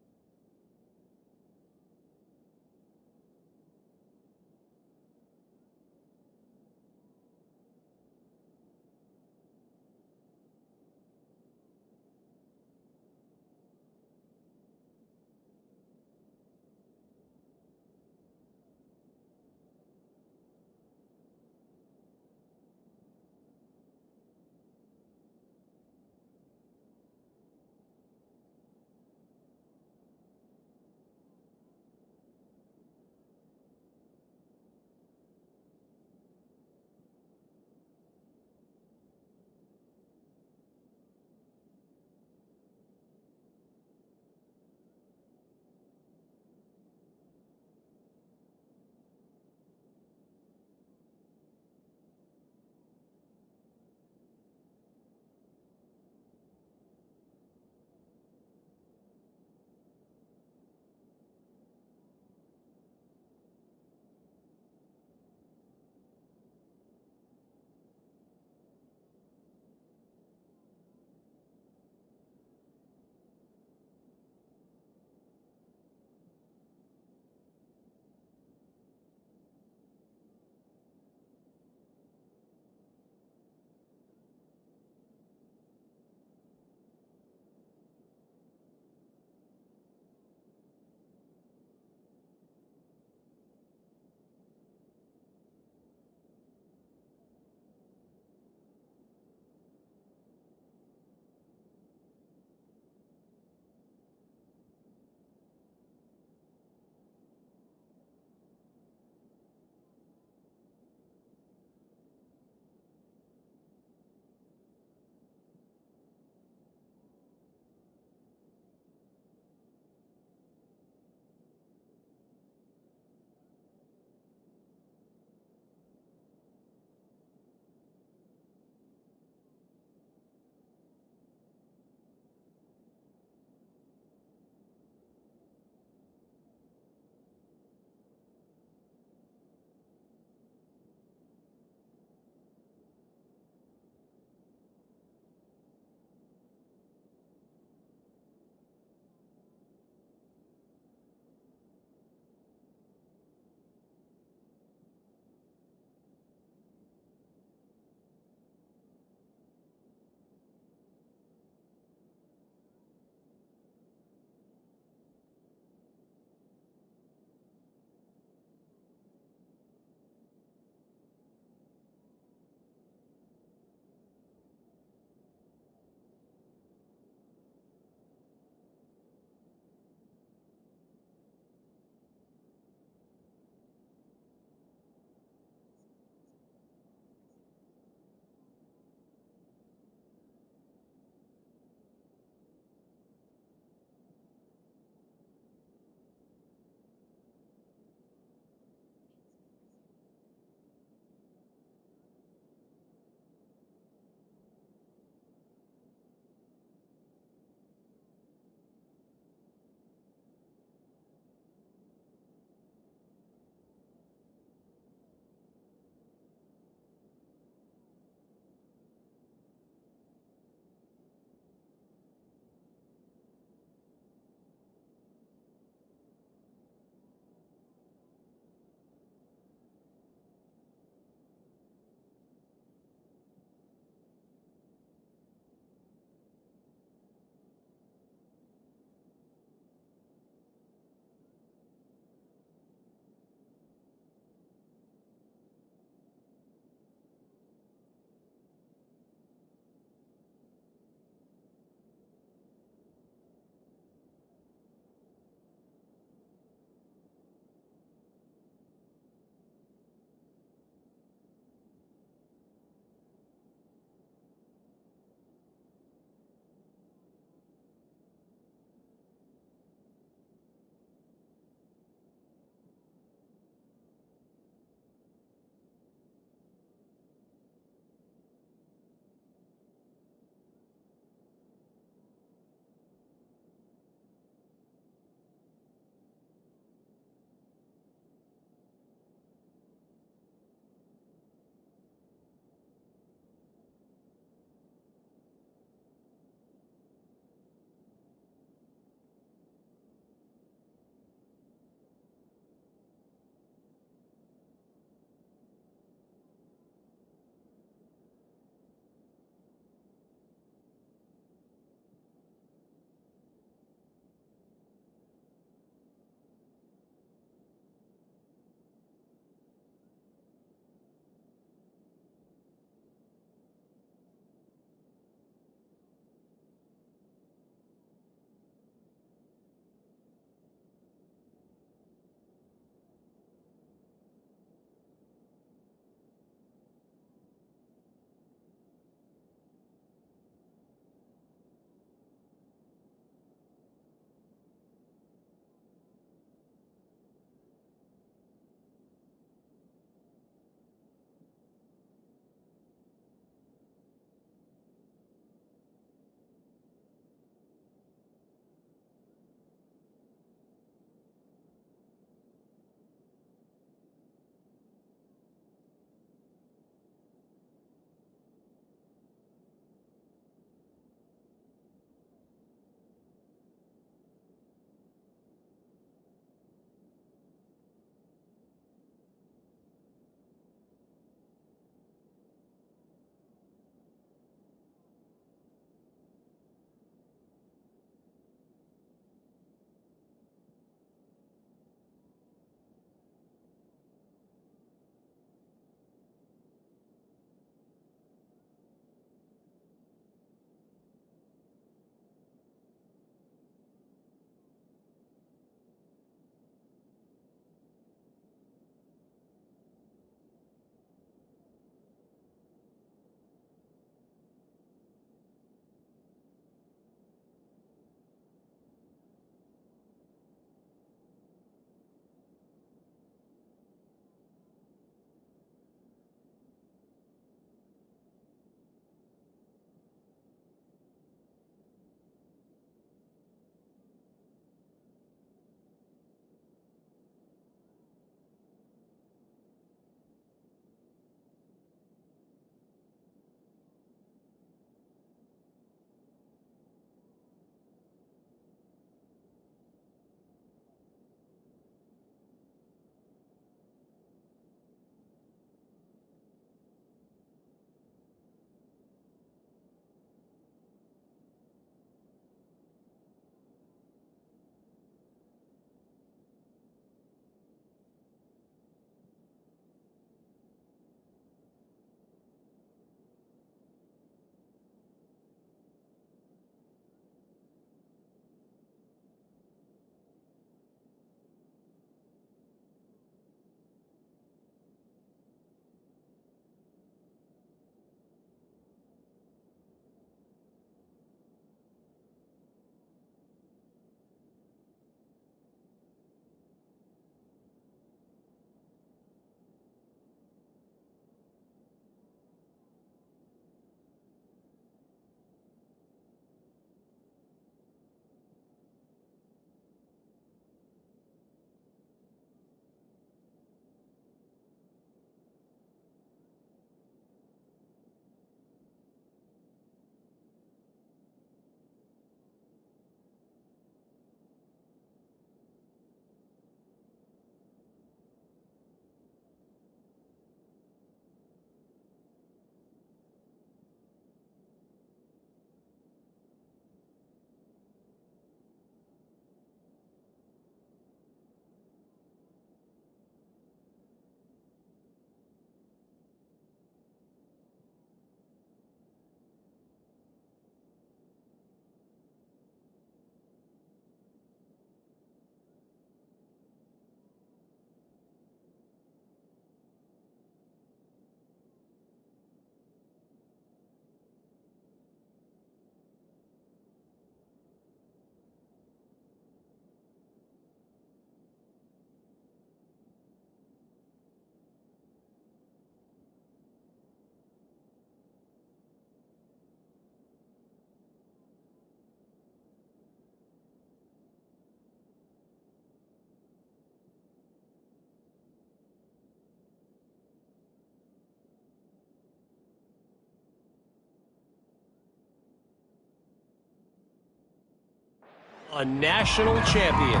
a national champion.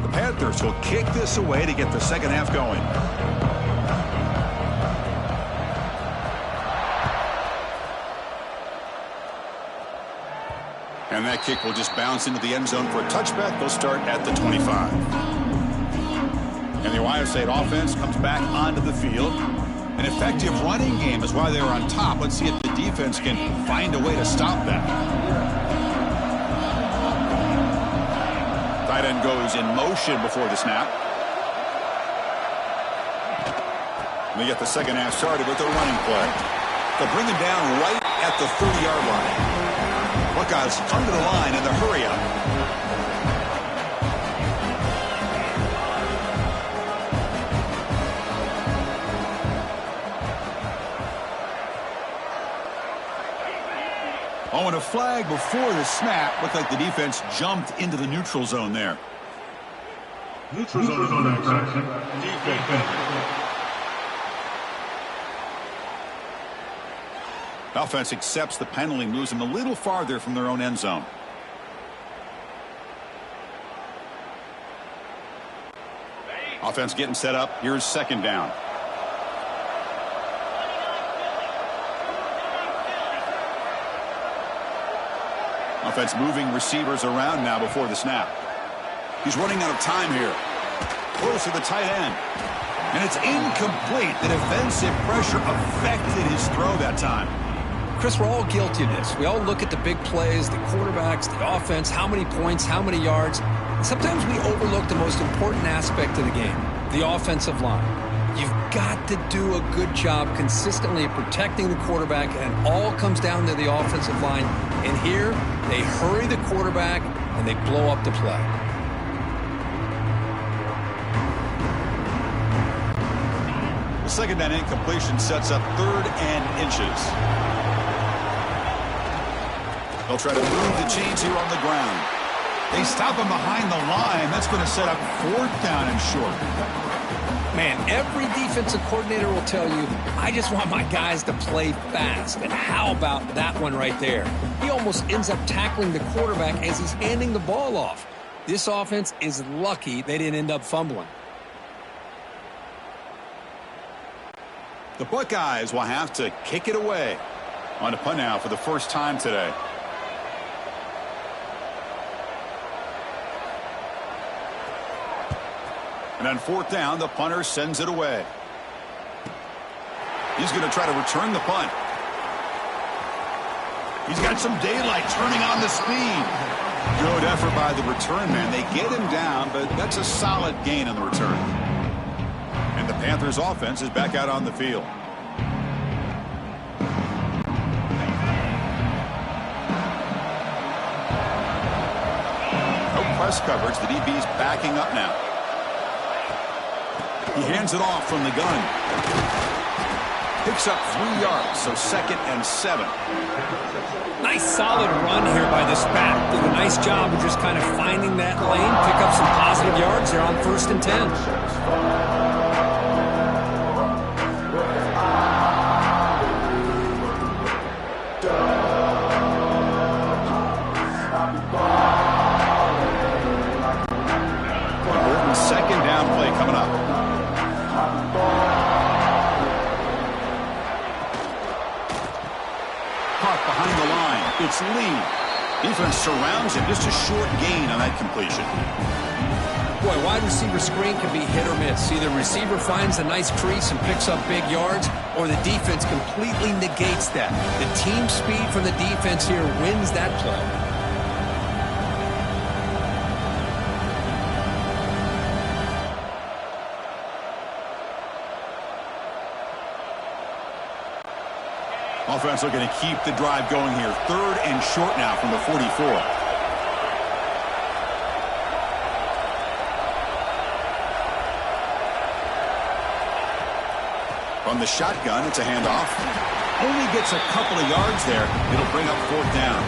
The Panthers will kick this away to get the second half going. And that kick will just bounce into the end zone for a touchback. They'll start at the 25. And the Ohio State offense comes back onto the field. An effective running game is why they were on top. Let's see if the defense can find a way to stop that. Tight end goes in motion before the snap. And they get the second half started with a running play. They'll bring him down right at the 30-yard line. Buckeyes under the line in the hurry up. Oh, and a flag before the snap. Looked like the defense jumped into the neutral zone there. Neutral zone action. Defense. Offense accepts the penalty, moves them a little farther from their own end zone. Offense getting set up. Here's second down. Offense moving receivers around now before the snap. He's running out of time here. Close to the tight end. And it's incomplete. The defensive pressure affected his throw that time. Chris, we're all guilty of this. We all look at the big plays, the quarterbacks, the offense, how many points, how many yards. And sometimes we overlook the most important aspect of the game, the offensive line. You've got to do a good job consistently of protecting the quarterback, and it all comes down to the offensive line. And here, they hurry the quarterback, and they blow up the play. The second down incompletion sets up 3rd and inches. They'll try to move the chains here on the ground. They stop him behind the line. That's going to set up 4th down and short. Man, every defensive coordinator will tell you, I just want my guys to play fast. And how about that one right there? He almost ends up tackling the quarterback as he's handing the ball off. This offense is lucky they didn't end up fumbling. The Buckeyes will have to kick it away on a punt now for the first time today. And on 4th down, the punter sends it away. He's going to try to return the punt. He's got some daylight turning on the speed. Good effort by the return man. They get him down, but that's a solid gain on the return. And the Panthers offense is back out on the field. No press coverage. The DB's backing up now. He hands it off from the gun. Picks up 3 yards, so 2nd and 7. Nice solid run here by this back. Did a nice job of just kind of finding that lane, pick up some positive yards there on 1st and 10. Important 2nd down play coming up. Caught behind the line. It's Lee. Defense surrounds him. Just a short gain on that completion. Boy, wide receiver screen can be hit or miss. Either receiver finds a nice crease and picks up big yards, or the defense completely negates that. The team speed from the defense here wins that play. Offense looking to keep the drive going here. 3rd and short now from the 44. From the shotgun, it's a handoff. Only gets a couple of yards there. It'll bring up 4th down.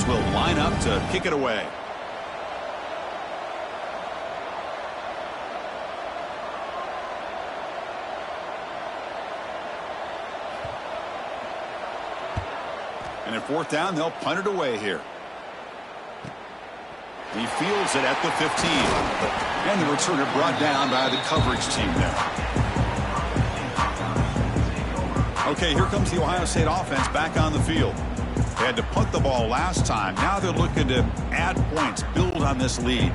receivers will line up to kick it away. And at fourth down, they'll punt it away here. He fields it at the 15. And the returner brought down by the coverage team there. Okay, here comes the Ohio State offense back on the field. They had to punt the ball last time. Now they're looking to add points, build on this lead.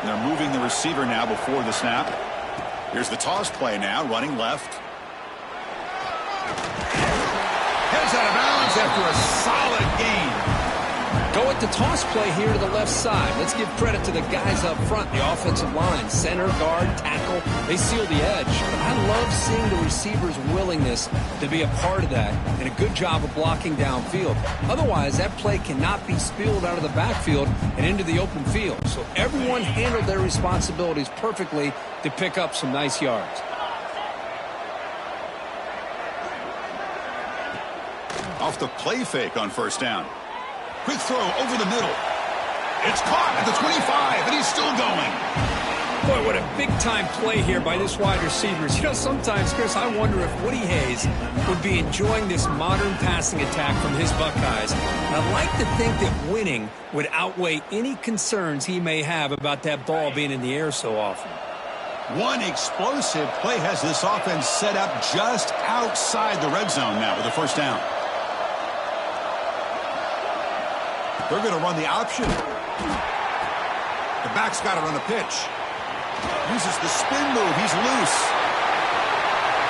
And they're moving the receiver now before the snap. Here's the toss play now, running left. Heads out of bounds after a solid gain. Go with the toss play here to the left side. Let's give credit to the guys up front, the offensive line, center, guard, tackle. They seal the edge. But I love seeing the receivers' willingness to be a part of that and a good job of blocking downfield. Otherwise, that play cannot be spilled out of the backfield and into the open field. So everyone handled their responsibilities perfectly to pick up some nice yards. Off the play fake on first down. Quick throw over the middle. It's caught at the 25, and he's still going. Boy, what a big-time play here by this wide receivers. You know, sometimes, Chris, I wonder if Woody Hayes would be enjoying this modern passing attack from his Buckeyes. I'd like to think that winning would outweigh any concerns he may have about that ball being in the air so often. One explosive play has this offense set up just outside the red zone now with a first down. They're going to run the option. The back's got to run the pitch. Uses the spin move. He's loose.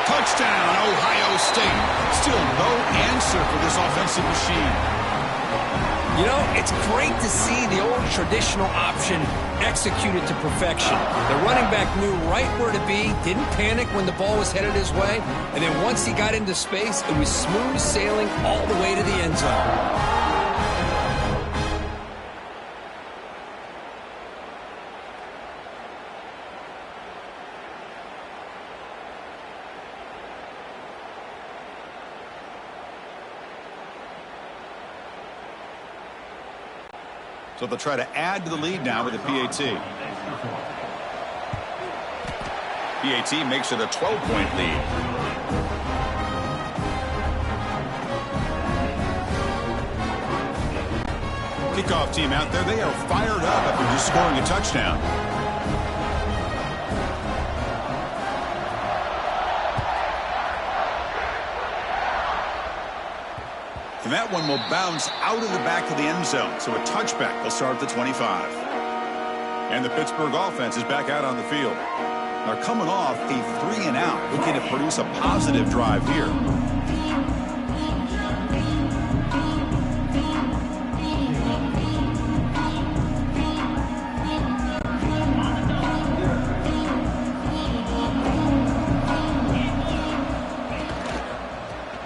Touchdown, Ohio State. Still no answer for this offensive machine. You know, it's great to see the old traditional option executed to perfection. The running back knew right where to be, didn't panic when the ball was headed his way, and then once he got into space, it was smooth sailing all the way to the end zone. So they'll try to add to the lead now with a PAT. PAT makes it a 12-point lead. Kickoff team out there. They are fired up after just scoring a touchdown. And that one will bounce out of the back of the end zone. So a touchback will start at the 25. And the Pittsburgh offense is back out on the field. They're coming off a 3-and-out, looking to produce a positive drive here.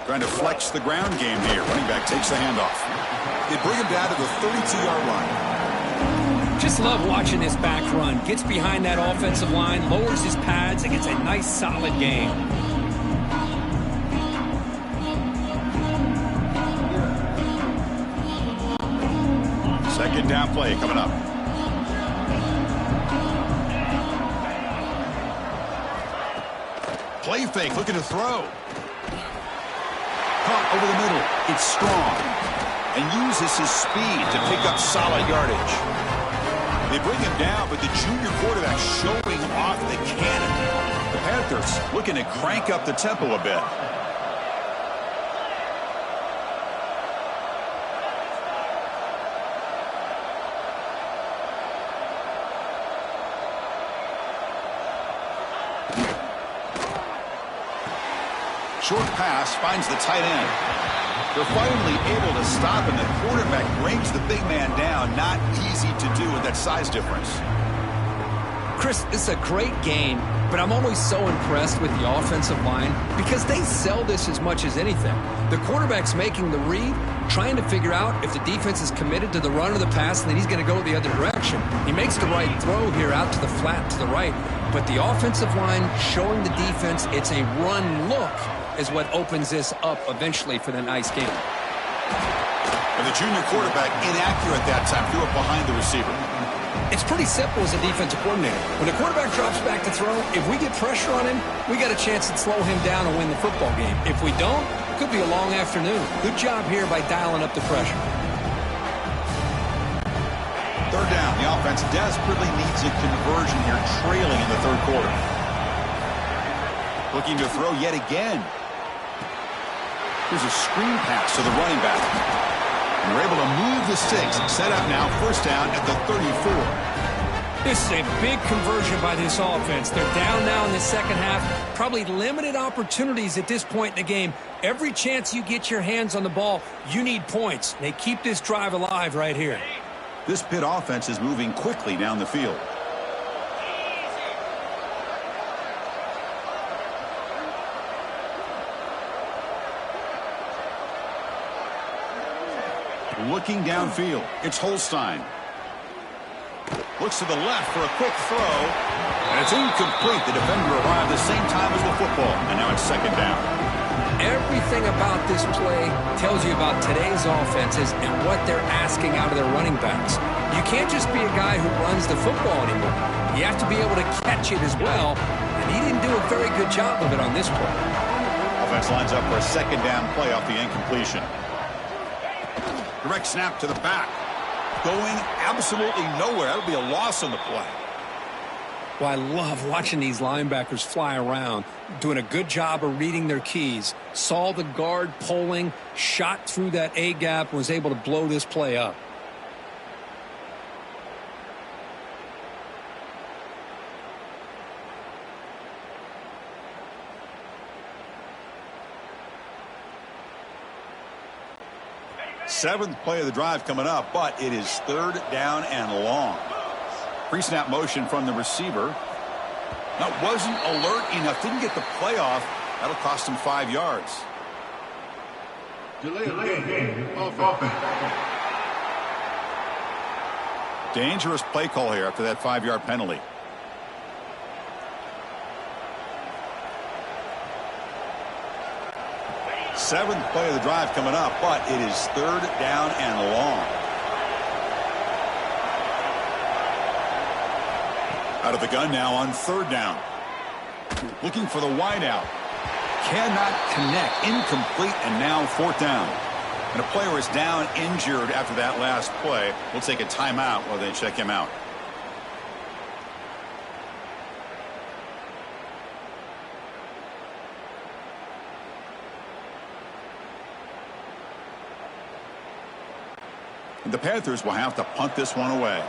Trying to flex the ground game here. Running back takes the handoff. They bring him down to the 32-yard line. Just love watching this back run. Gets behind that offensive line, lowers his pads, and gets a nice solid gain. Second down play coming up. Play fake, looking to throw. Caught over the middle. It's strong. And uses his speed to pick up solid yardage. They bring him down, but the junior quarterback showing off the cannon. The Panthers looking to crank up the tempo a bit. Short pass finds the tight end. They're finally able to stop, and the quarterback brings the big man down. Not easy to do with that size difference. Chris, this is a great game, but I'm always so impressed with the offensive line because they sell this as much as anything. The quarterback's making the read, trying to figure out if the defense is committed to the run or the pass, and then he's going to go the other direction. He makes the right throw here out to the flat to the right, but the offensive line showing the defense it's a run look is what opens this up eventually for the nice game. And the junior quarterback inaccurate that time, threw it behind the receiver. It's pretty simple as a defensive coordinator. When the quarterback drops back to throw, if we get pressure on him, we got a chance to slow him down and win the football game. If we don't, it could be a long afternoon. Good job here by dialing up the pressure. Third down. The offense desperately needs a conversion here, trailing in the third quarter. Looking to throw yet again. Here's a screen pass to the running back. And we're able to move the sticks. Set up now, first down at the 34. This is a big conversion by this offense. They're down now in the second half. Probably limited opportunities at this point in the game. Every chance you get your hands on the ball, you need points. They keep this drive alive right here. This Pitt offense is moving quickly down the field. Looking downfield, it's Holstein. Looks to the left for a quick throw. And it's incomplete. The defender arrived the same time as the football. And now it's second down. Everything about this play tells you about today's offenses and what they're asking out of their running backs. You can't just be a guy who runs the football anymore. You have to be able to catch it as well. And he didn't do a very good job of it on this play. Offense lines up for a second down play off the incompletion. Direct snap to the back. Going absolutely nowhere. That'll be a loss on the play. Well, I love watching these linebackers fly around, doing a good job of reading their keys. Saw the guard pulling, shot through that A-gap, and was able to blow this play up. Seventh play of the drive coming up, but it is third down and long. Pre-snap motion from the receiver. That wasn't alert enough. Didn't get the play off. That'll cost him 5 yards. Delay game. Offense. Dangerous play call here after that 5-yard penalty. Seventh play of the drive coming up, but it is third down and long. Out of the gun now on third down. Looking for the wideout. Cannot connect. Incomplete, and now fourth down. And a player is down injured after that last play. We'll take a timeout while they check him out. The Panthers will have to punt this one away.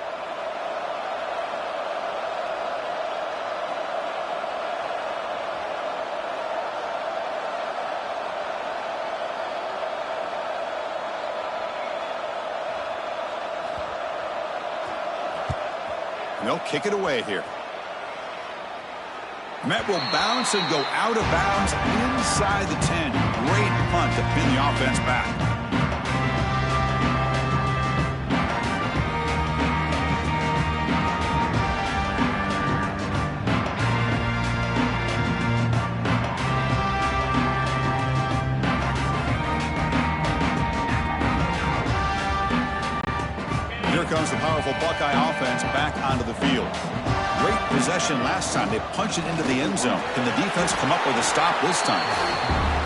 And they'll kick it away here. Met will bounce and go out of bounds inside the 10. Great punt to pin the offense back. Comes the powerful Buckeye offense back onto the field. Great possession last time. They punched it into the end zone. Can the defense come up with a stop this time?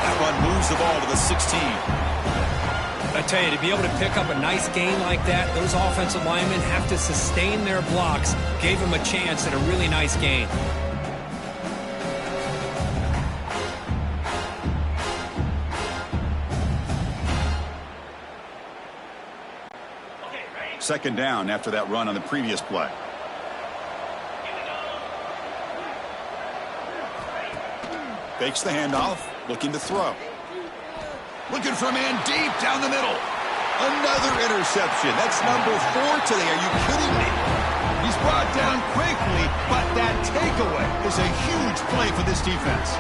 That run moves the ball to the 16. I tell you, to be able to pick up a nice gain like that, those offensive linemen have to sustain their blocks. Gave them a chance at a really nice gain. Second down after that run on the previous play. Fakes the handoff, looking to throw. Looking for a man deep down the middle. Another interception. That's number 4 today. Are you kidding me? He's He's brought down quickly, but that takeaway is a huge play for this defense.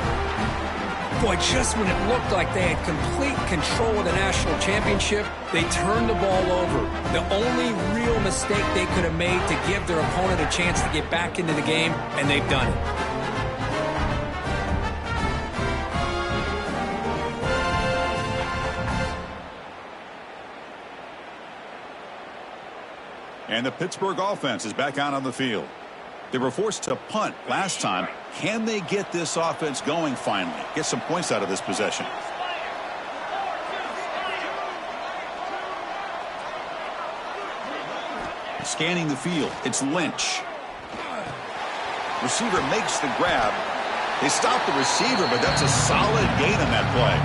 Boy, just when it looked like they had complete control of the national championship, they turned the ball over. The only real mistake they could have made to give their opponent a chance to get back into the game, and they've done it. And the Pittsburgh offense is back out on the field. They were forced to punt last time. Can they get this offense going finally? Get some points out of this possession. Scanning the field, it's Lynch. Receiver makes the grab. They stop the receiver, but that's a solid gain on that play.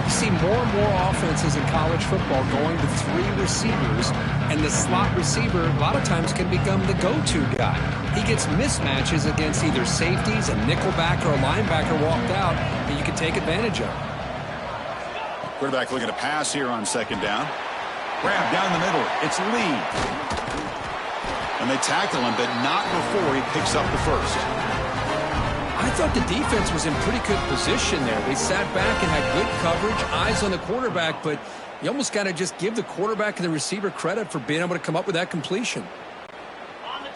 You see more and more offenses in college football going to 3 receivers, and the slot receiver a lot of times can become the go-to guy. He gets mismatches against either safeties, a nickelback, or a linebacker walked out, and you can take advantage of. Quarterback looking to pass here on second down. Grab down the middle. It's Lee. And they tackle him, but not before he picks up the first. I thought the defense was in pretty good position there. They sat back and had good coverage, eyes on the quarterback, but you almost got to just give the quarterback and the receiver credit for being able to come up with that completion.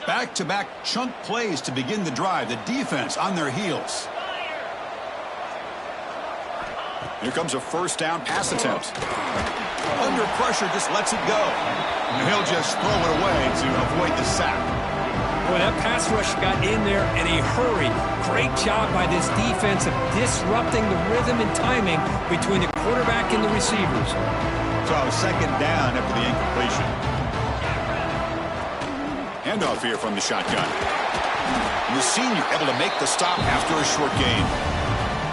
Back-to-back chunk plays to begin the drive. The defense on their heels. Here comes a first down pass attempt. Under pressure, just lets it go. And he'll just throw it away to avoid the sack. Boy, that pass rush got in there in a hurry. Great job by this defense of disrupting the rhythm and timing between the quarterback and the receivers. So second down after the incompletion. Handoff here from the shotgun. And the senior able to make the stop after a short gain.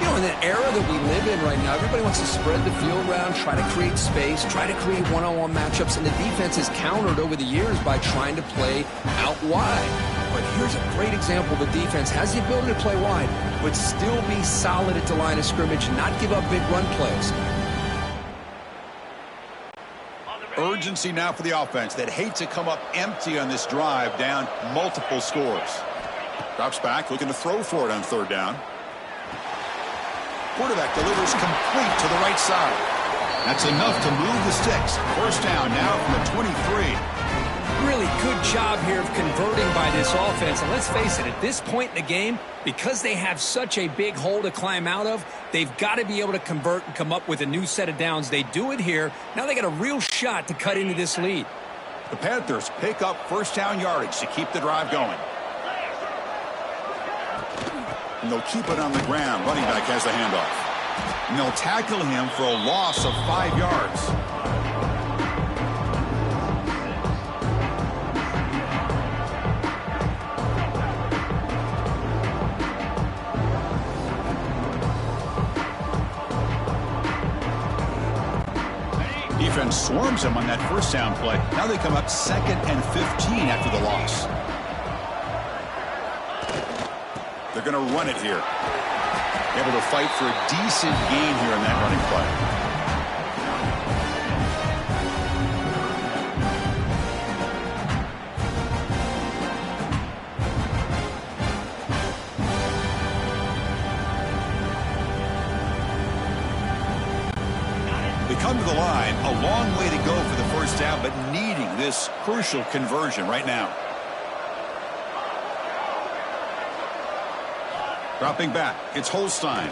You know, in the era that we live in right now, everybody wants to spread the field around, try to create space, try to create one-on-one matchups, and the defense has countered over the years by trying to play out wide. But here's a great example of a defense has the ability to play wide, but still be solid at the line of scrimmage, not give up big run plays. Urgency now for the offense that hate to come up empty on this drive, down multiple scores. Drops back, looking to throw for it on third down. Quarterback delivers complete to the right side. That's enough to move the sticks. First down now from the 23. Really good job here of converting by this offense. And let's face it, at this point in the game, because they have such a big hole to climb out of, they've got to be able to convert and come up with a new set of downs. They do it here. Now they got a real shot to cut into this lead. The Panthers pick up first down yardage to keep the drive going. And they'll keep it on the ground. Running back has the handoff. And they'll tackle him for a loss of 5 yards. Defense swarms him on that first down play. Now they come up 2nd and 15 after the loss. They're going to run it here. Able to fight for a decent gain here in that running play. They come to the line, a long way to go for the first down, but needing this crucial conversion right now. Dropping back, it's Holstein.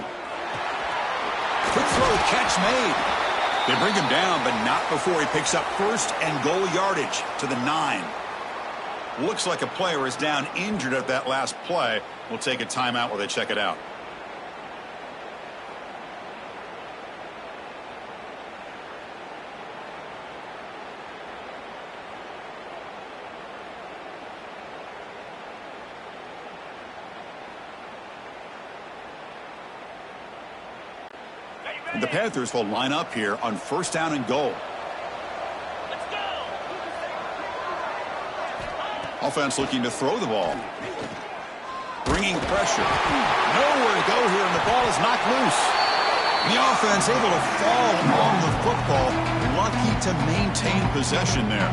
Quick throw, catch made. They bring him down, but not before he picks up first and goal yardage to the 9. Looks like a player is down injured at that last play. We'll take a timeout while they check it out. The Panthers will line up here on first down and goal. Offense looking to throw the ball. Bringing pressure. Nowhere to go here, and the ball is knocked loose. The offense able to fall on the football. Lucky to maintain possession there.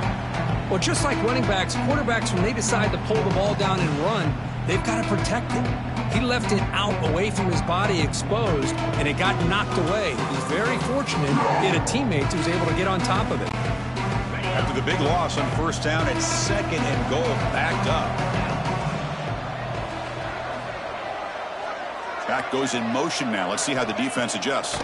Well, just like running backs, quarterbacks, when they decide to pull the ball down and run, they've got to protect it. He left it out away from his body exposed, and it got knocked away. He's very fortunate he had a teammate who was able to get on top of it. After the big loss on first down, it's 2nd and goal, backed up. Back goes in motion now. Let's see how the defense adjusts.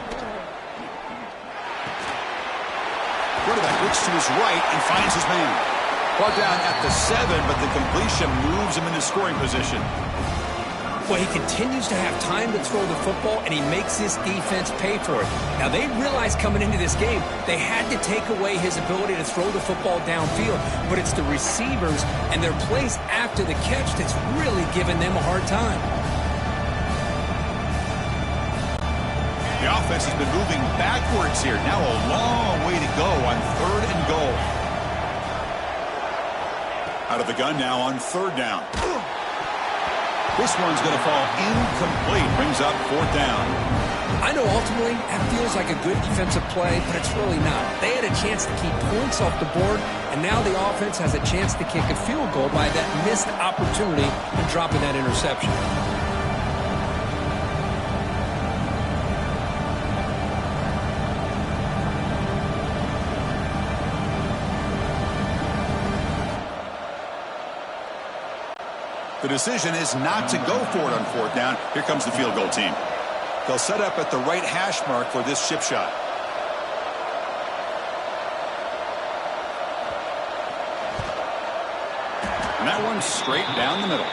Quarterback looks to his right and finds his man. Brought down at the 7, but the completion moves him into scoring position. Well, he continues to have time to throw the football, and he makes this defense pay for it. Now, they realized coming into this game they had to take away his ability to throw the football downfield, but it's the receivers and their plays after the catch that's really giving them a hard time. The offense has been moving backwards here. Now a long way to go on 3rd and goal. Out of the gun now on 3rd down. This one's going to fall incomplete. Brings up 4th down. I know ultimately that feels like a good defensive play, but it's really not. They had a chance to keep points off the board, and now the offense has a chance to kick a field goal by that missed opportunity and dropping that interception. The decision is not to go for it on 4th down. Here comes the field goal team. They'll set up at the right hash mark for this chip shot. And that one's straight down the middle.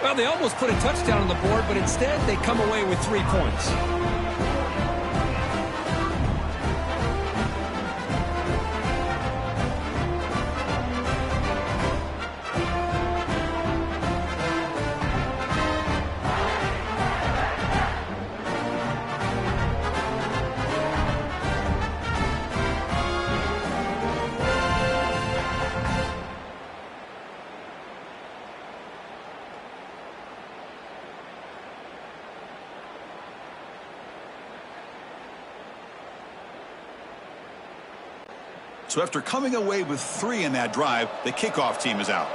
Well, they almost put a touchdown on the board, but instead they come away with 3 points. So after coming away with 3 in that drive, the kickoff team is out.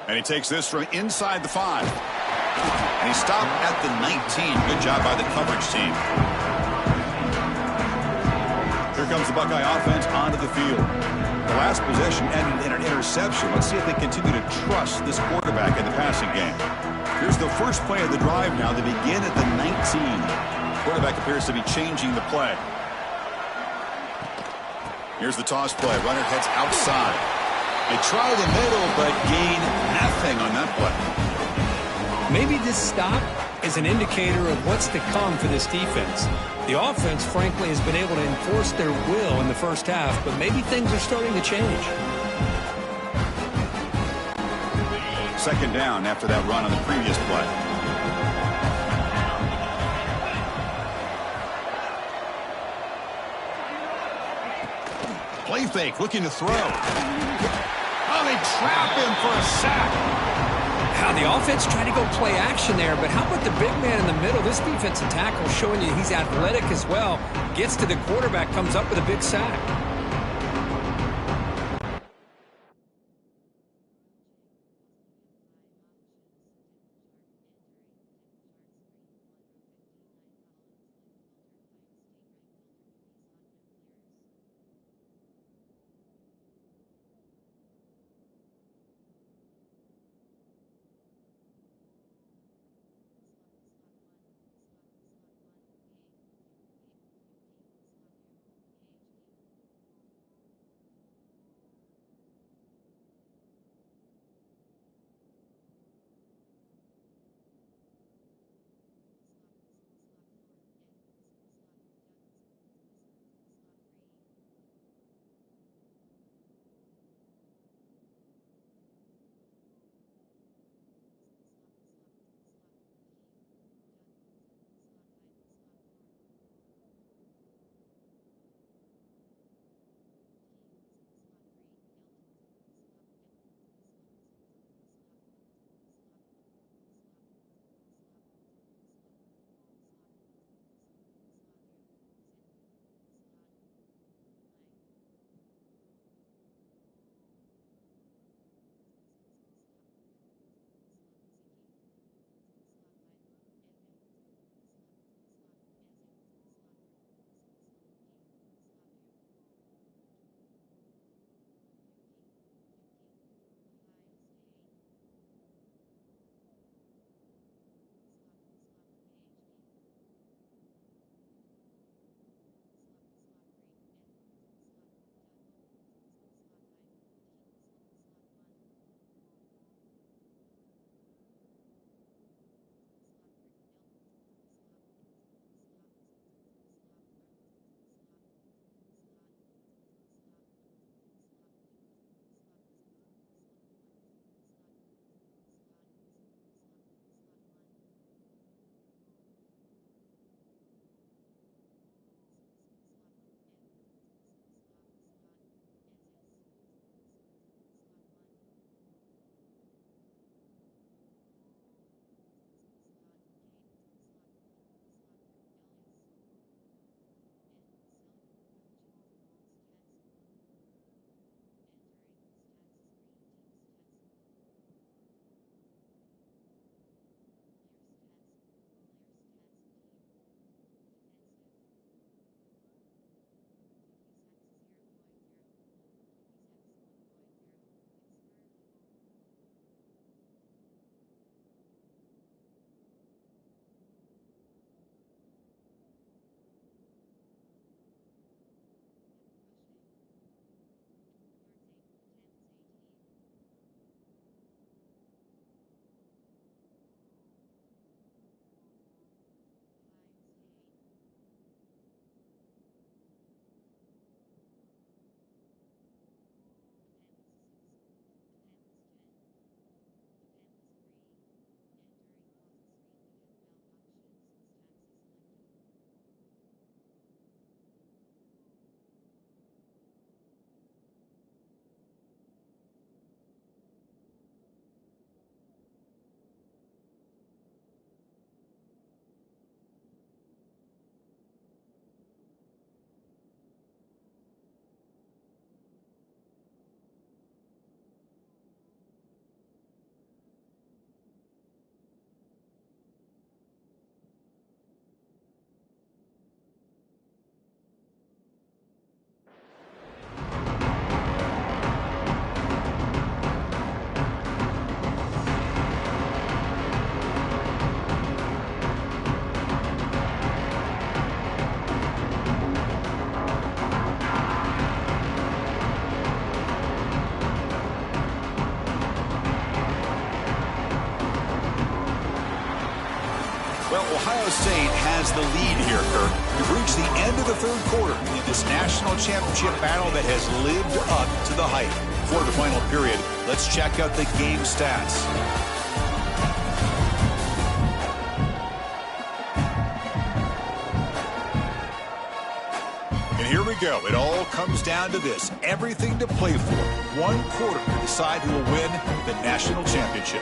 And he takes this from inside the 5. And he stopped at the 19. Good job by the coverage team. Here comes the Buckeye offense onto the field. The last possession ended in an interception. Let's see if they continue to trust this quarterback in the passing game. Here's the first play of the drive now. They begin at the 19. Quarterback appears to be changing the play. Here's the toss play. Runner heads outside. They try the middle, but gain nothing on that play. Maybe this stop is an indicator of what's to come for this defense. The offense, frankly, has been able to enforce their will in the first half, but maybe things are starting to change. 2nd down after that run on the previous play. Play fake, looking to throw. Oh, they trap him for a sack. How the offense tried to go play action there, but how about the big man in the middle? This defensive tackle showing you he's athletic as well. Gets to the quarterback, comes up with a big sack. Ohio State has the lead here, Kirk. We've reached the end of the third quarter in this national championship battle that has lived up to the hype. For the final period, let's check out the game stats. And here we go. It all comes down to this. Everything to play for. One quarter to decide who will win the national championship.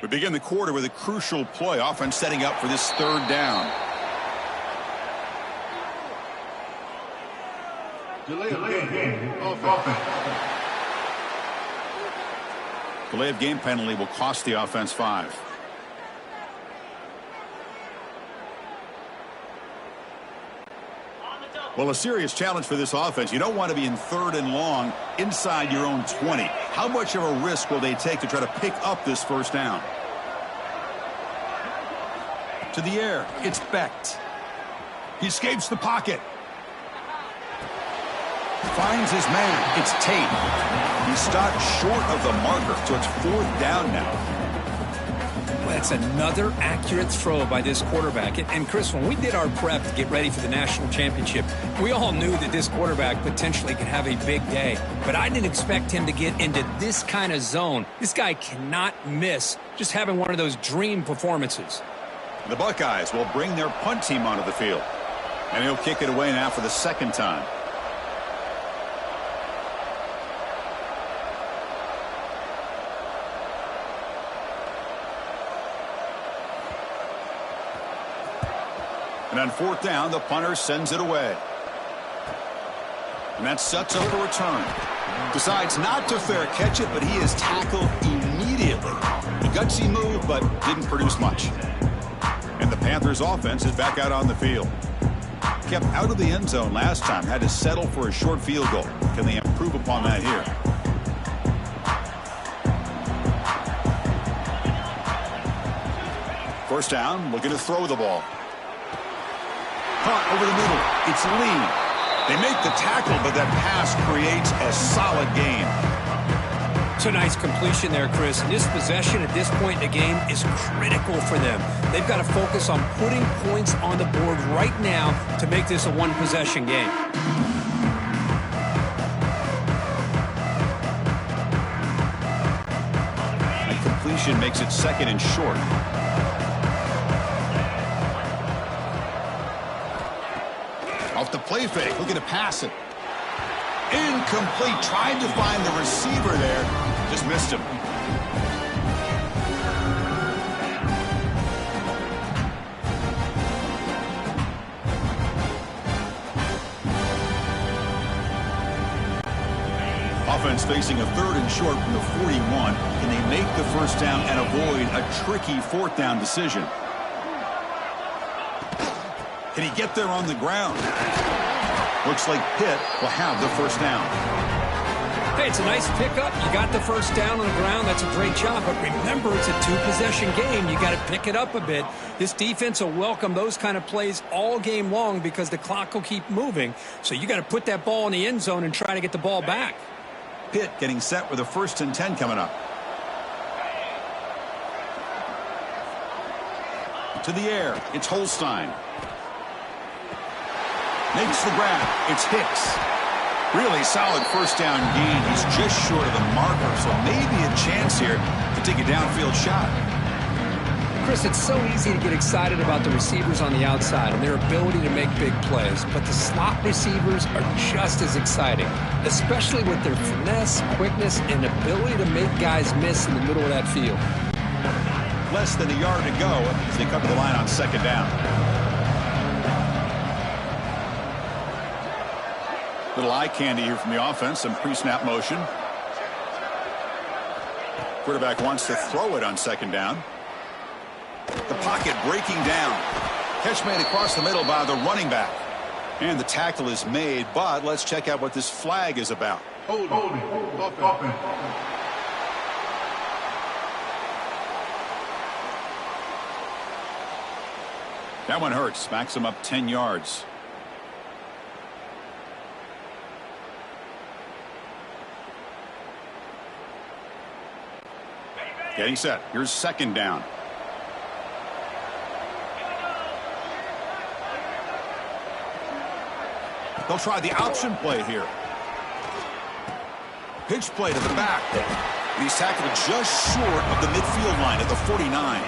We begin the quarter with a crucial play. Offense setting up for this third down. Delay of game offense. Delay of game penalty will cost the offense 5. Well, a serious challenge for this offense. You don't want to be in 3rd and long inside your own 20. How much of a risk will they take to try to pick up this first down? To the air, it's Becht. He escapes the pocket. Finds his man. It's Tate. He stopped short of the marker, so it's 4th down now. That's another accurate throw by this quarterback. And Chris, when we did our prep to get ready for the national championship, we all knew that this quarterback potentially could have a big day. But I didn't expect him to get into this kind of zone. This guy cannot miss just having one of those dream performances. The Buckeyes will bring their punt team onto the field. And he'll kick it away now for the 2nd time. And on 4th down, the punter sends it away. And that sets up a return. Decides not to fair catch it, but he is tackled immediately. A gutsy move, but didn't produce much. And the Panthers offense is back out on the field. Kept out of the end zone last time, had to settle for a short field goal. Can they improve upon that here? First down, looking to throw the ball. Caught over the middle. It's Lee. They make the tackle, but that pass creates a solid gain. It's a nice completion there, Chris. And this possession at this point in the game is critical for them. They've got to focus on putting points on the board right now to make this a one-possession game. That completion makes it 2nd and short. Off the play fake, looking to pass it. Incomplete, tried to find the receiver there, just missed him. Offense facing a 3rd and short from the 41. Can they make the first down and avoid a tricky 4th down decision? Can he get there on the ground? Looks like Pitt will have the first down. Hey, it's a nice pickup. You got the first down on the ground. That's a great job. But remember, it's a 2-possession game. You got to pick it up a bit. This defense will welcome those kind of plays all game long because the clock will keep moving. So you got to put that ball in the end zone and try to get the ball back. Pitt getting set with a 1st and 10 coming up. To the air, it's Holstein. Makes the grab. It's Hicks. Really solid first down gain. He's just short of the marker, so maybe a chance here to take a downfield shot. Chris, it's so easy to get excited about the receivers on the outside and their ability to make big plays, but the slot receivers are just as exciting, especially with their finesse, quickness, and ability to make guys miss in the middle of that field. Less than a yard to go as they come to the line on 2nd down. Little eye candy here from the offense, some pre-snap motion. Quarterback wants to throw it on 2nd down. The pocket breaking down. Catch made across the middle by the running back. And the tackle is made, but let's check out what this flag is about. Holding. Offense. That one hurts. Backs him up 10 yards. Getting set. Here's 2nd down. They'll try the option play here. Pitch play to the back. He's tackled just short of the midfield line at the 49.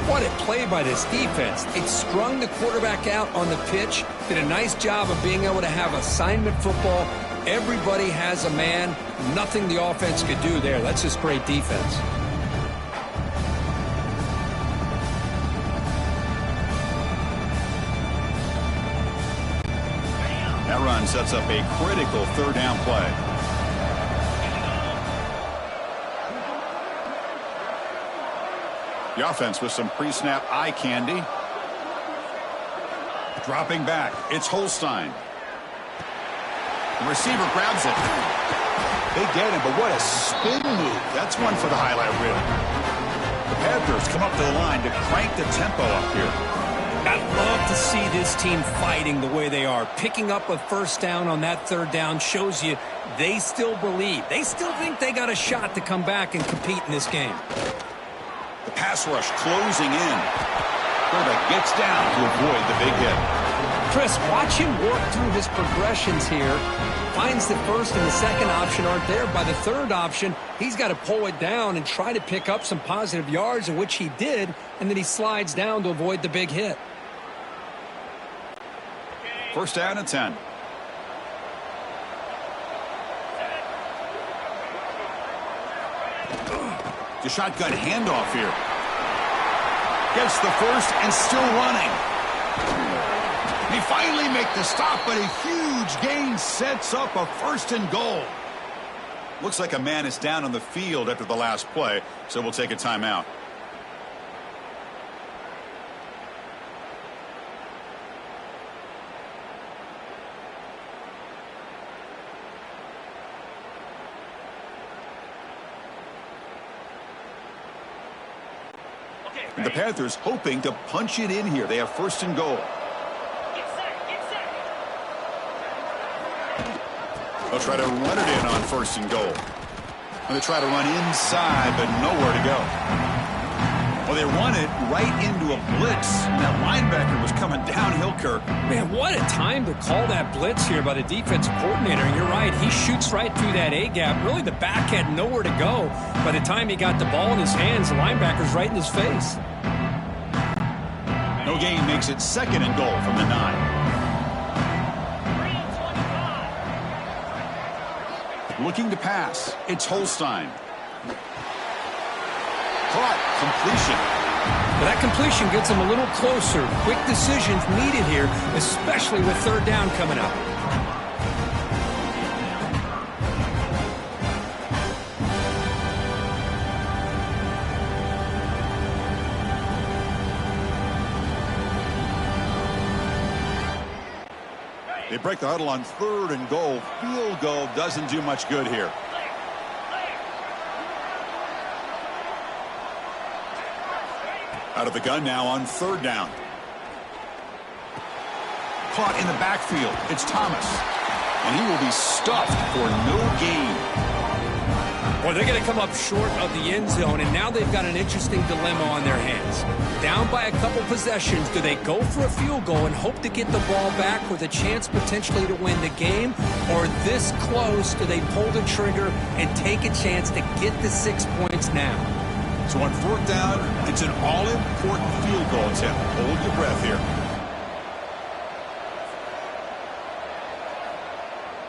What a play by this defense. It strung the quarterback out on the pitch, did a nice job of being able to have assignment football. Everybody has a man. Nothing the offense could do there. That's just great defense. and sets up a critical third down play. The offense with some pre-snap eye candy. Dropping back, it's Holstein. The receiver grabs it. They get him, but what a spin move. That's one for the highlight reel. The Panthers come up to the line to crank the tempo up here. I'd love to see this team fighting the way they are. Picking up a first down on that third down shows you they still believe. They still think they got a shot to come back and compete in this game. The pass rush closing in. Quarterback gets down to avoid the big hit. Chris, watch him work through his progressions here. Finds the first and the second option aren't there. By the third option, he's got to pull it down and try to pick up some positive yards, in which he did, and then he slides down to avoid the big hit. First down and 10. The shotgun handoff here. Gets the first and still running. They finally make the stop, but a huge gain sets up a first and goal. Looks like a man is down on the field after the last play, so we'll take a timeout. The Panthers hoping to punch it in here. They have first and goal. They'll try to run it in on first and goal. And they try to run inside, but nowhere to go. Well, they run it right into a blitz. And that linebacker was coming downhill, Kirk. Man, what a time to call that blitz here by the defensive coordinator. And you're right, he shoots right through that A-gap. Really, the back had nowhere to go. By the time he got the ball in his hands, the linebacker's right in his face. No gain makes it second and goal from the 9. Looking to pass. It's Holstein. Caught. Completion. But that completion gets him a little closer. Quick decisions needed here, especially with third down coming up. They break the huddle on third and goal. Field goal doesn't do much good here. Out of the gun now on third down. Caught in the backfield. It's Thomas. And he will be stuffed for no gain. Well, they're going to come up short of the end zone, and now they've got an interesting dilemma on their hands. Down by a couple possessions, do they go for a field goal and hope to get the ball back with a chance potentially to win the game? Or this close, do they pull the trigger and take a chance to get the 6 points now? So on fourth down, it's an all-important field goal attempt. Hold your breath here.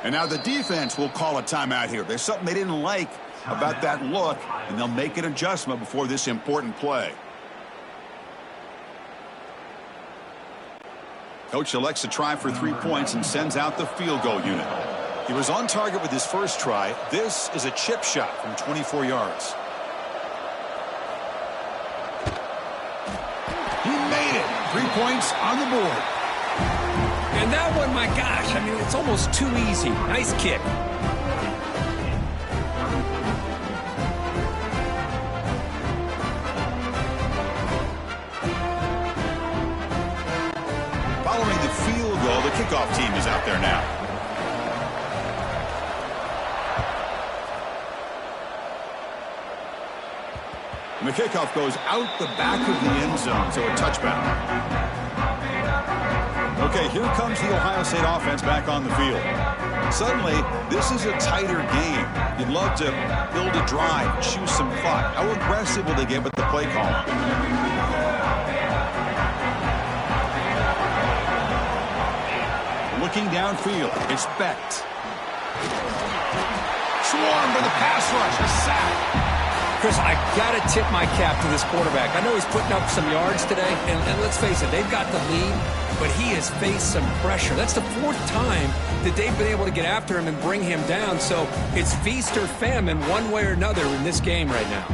And now the defense will call a timeout here. There's something they didn't like about that look, and they'll make an adjustment before this important play. Coach elects to try for 3 points and sends out the field goal unit. He was on target with his first try. This is a chip shot from 24 yards. He made it. 3 points on the board. And that one, my gosh, I mean, it's almost too easy. Nice kick. Following the field goal, the kickoff team is out there now. And the kickoff goes out the back of the end zone, so a touchback. Okay, here comes the Ohio State offense back on the field. Suddenly, this is a tighter game. You'd love to build a drive, choose some clock. How aggressive will they get with the play call? Looking downfield, it's Becht. Swarm for the pass rush, a sack. Chris, I got to tip my cap to this quarterback. I know he's putting up some yards today, and let's face it, they've got the lead, but he has faced some pressure. That's the fourth time that they've been able to get after him and bring him down, so it's feast or famine one way or another in this game right now.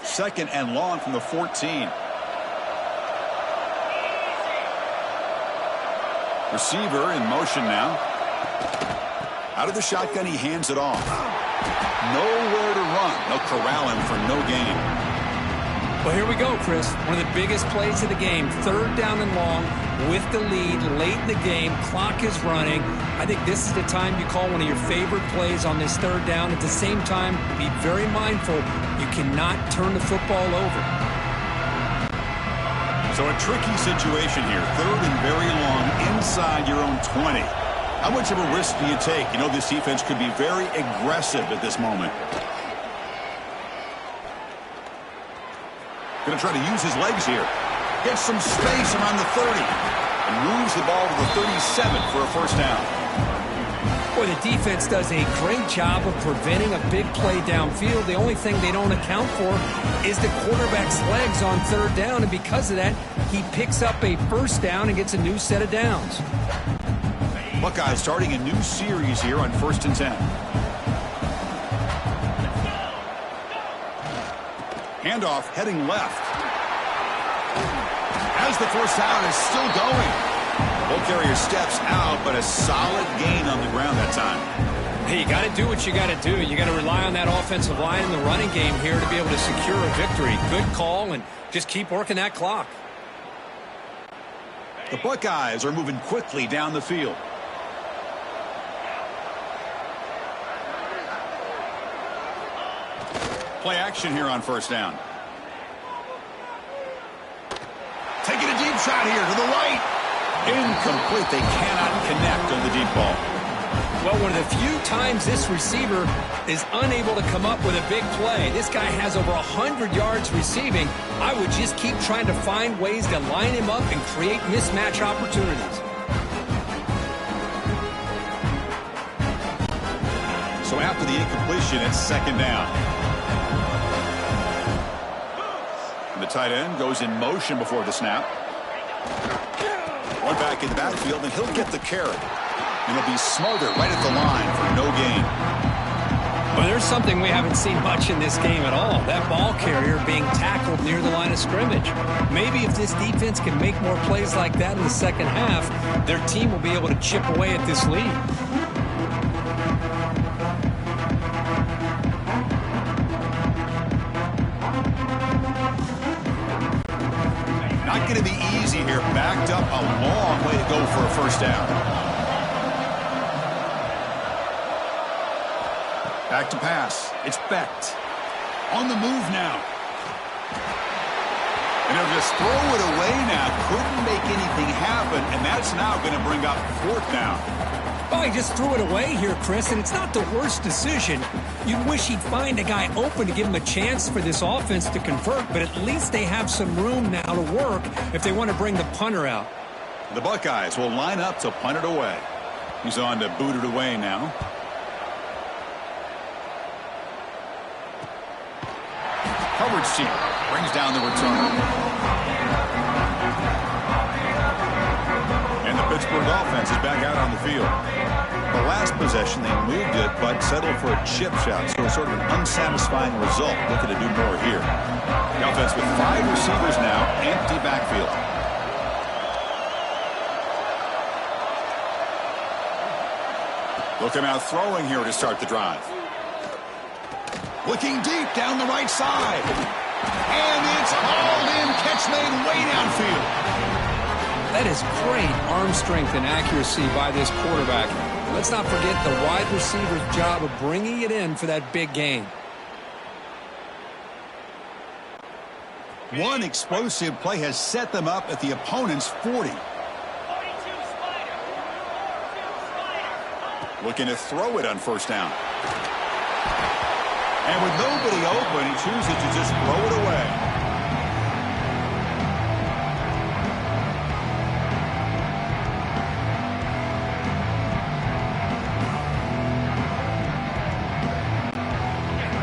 2nd and long from the 14. Receiver in motion now. Out of the shotgun, he hands it off. Nowhere to run. They'll corral him for no gain. Well, here we go, Chris. One of the biggest plays of the game. 3rd down and long with the lead late in the game. Clock is running. I think this is the time you call one of your favorite plays on this 3rd down. At the same time, be very mindful. You cannot turn the football over. So a tricky situation here. 3rd and very long inside your own 20. How much of a risk do you take? You know this defense could be very aggressive at this moment. Going to try to use his legs here. Gets some space around the 30. And moves the ball to the 37 for a first down. Boy, the defense does a great job of preventing a big play downfield. The only thing they don't account for is the quarterback's legs on 3rd down. And because of that, he picks up a first down and gets a new set of downs. Buckeyes starting a new series here on 1st and 10. Handoff heading left. As the first down is still going. Ball carrier steps out, but a solid gain on the ground that time. Hey, you got to do what you got to do. You got to rely on that offensive line in the running game here to be able to secure a victory. Good call, and just keep working that clock. The Buckeyes are moving quickly down the field. Play action here on 1st down. Taking a deep shot here to the right. Incomplete. They cannot connect on the deep ball. Well, one of the few times this receiver is unable to come up with a big play. This guy has over 100 yards receiving. I would just keep trying to find ways to line him up and create mismatch opportunities. So after the incompletion, it's 2nd down. And the tight end goes in motion before the snap. One back in the backfield, and he'll get the carry. And he'll be smothered right at the line for no gain. Well, there's something we haven't seen much in this game at all. That ball carrier being tackled near the line of scrimmage. Maybe if this defense can make more plays like that in the 2nd half, their team will be able to chip away at this lead. Not going to be easy here. Backed up a long way to go for a first down. Back to pass. It's Becht. On the move now. And he'll just throw it away now. Couldn't make anything happen, and that's now going to bring up 4th down. Oh, he just threw it away here, Chris, and it's not the worst decision. You wish he'd find a guy open to give him a chance for this offense to convert, but at least they have some room now to work if they want to bring the punter out. The Buckeyes will line up to punt it away. He's on to boot it away now. Coverage team brings down the return. And the Pittsburgh offense is back out on the field. The last possession, they moved it, but settled for a chip shot, so sort of an unsatisfying result. Looking to do more here. The offense with 5 receivers now, empty backfield. Looking out throwing here to start the drive. Looking deep down the right side. And it's hauled in. Catch made way downfield. That is great arm strength and accuracy by this quarterback. Let's not forget the wide receiver's job of bringing it in for that big gain. One explosive play has set them up at the opponent's 40. Looking to throw it on first down. And with nobody open, he chooses to just throw it away.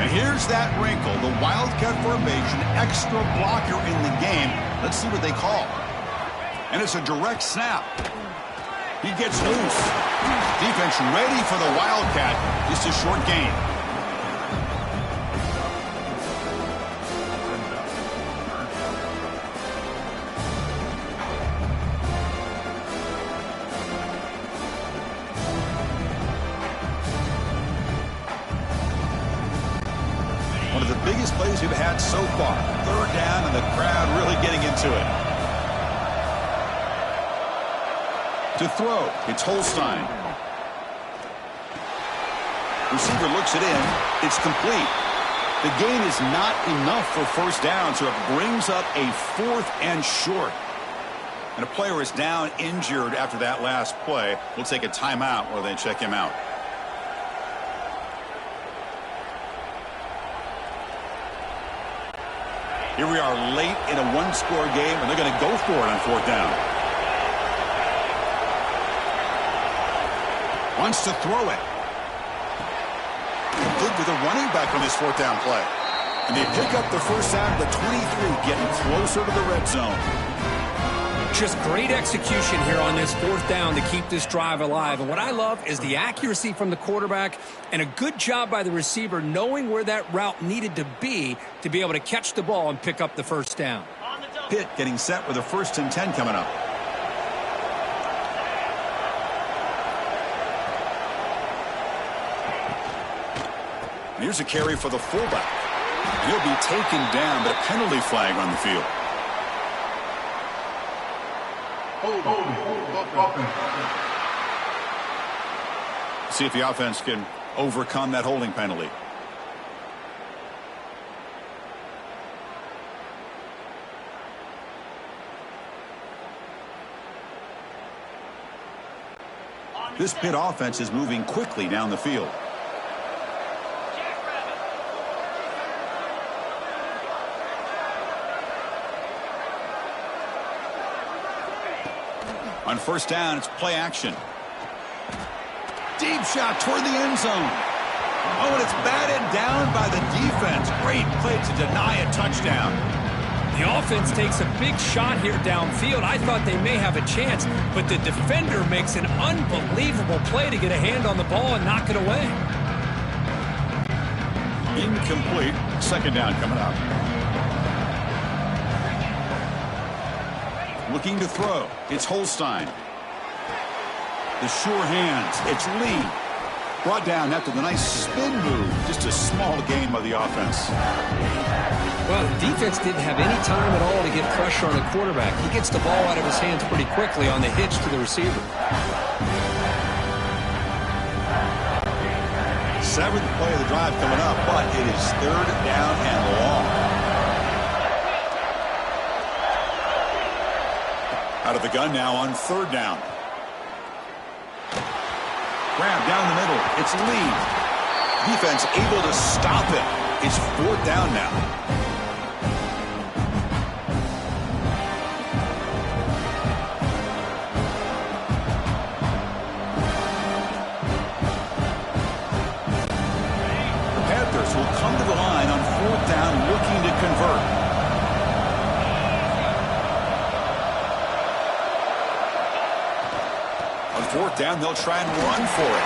And here's that wrinkle, the Wildcat formation, extra blocker in the game. Let's see what they call. And it's a direct snap. He gets loose. Defense ready for the Wildcat. Just a short gain. One of the biggest plays we've had so far. Third down and the crowd really getting into it. To throw, it's Holstein. Receiver looks it in. It's complete. The gain is not enough for first down, so it brings up a 4th and short. And a player is down injured after that last play. We'll take a timeout while they check him out. Here we are late in a one-score game, and they're going to go for it on 4th down. Wants to throw it. Good with a running back on this 4th down play. And they pick up the first down at the 23, getting closer to the red zone. Just great execution here on this 4th down to keep this drive alive. And what I love is the accuracy from the quarterback and a good job by the receiver knowing where that route needed to be able to catch the ball and pick up the first down. Pitt getting set with a 1st and 10 coming up. Here's a carry for the fullback. And he'll be taken down, but a penalty flag on the field. See if the offense can overcome that holding penalty. This Pitt offense is moving quickly down the field. On first down, it's play action. Deep shot toward the end zone. Oh, and it's batted down by the defense. Great play to deny a touchdown. The offense takes a big shot here downfield. I thought they may have a chance, but the defender makes an unbelievable play to get a hand on the ball and knock it away. Incomplete. 2nd down coming up. Looking to throw. It's Holstein. The sure hands. It's Lee. Brought down after the nice spin move. Just a small gain by the offense. Well, the defense didn't have any time at all to get pressure on the quarterback. He gets the ball out of his hands pretty quickly on the hitch to the receiver. 7th play of the drive coming up, but it is 3rd down and long. Out of the gun now on 3rd down. Grab down the middle. It's Lee. Defense able to stop it. It's 4th down now. The Panthers will come to the line on 4th down looking to convert. On 4th down, they'll try and run for it.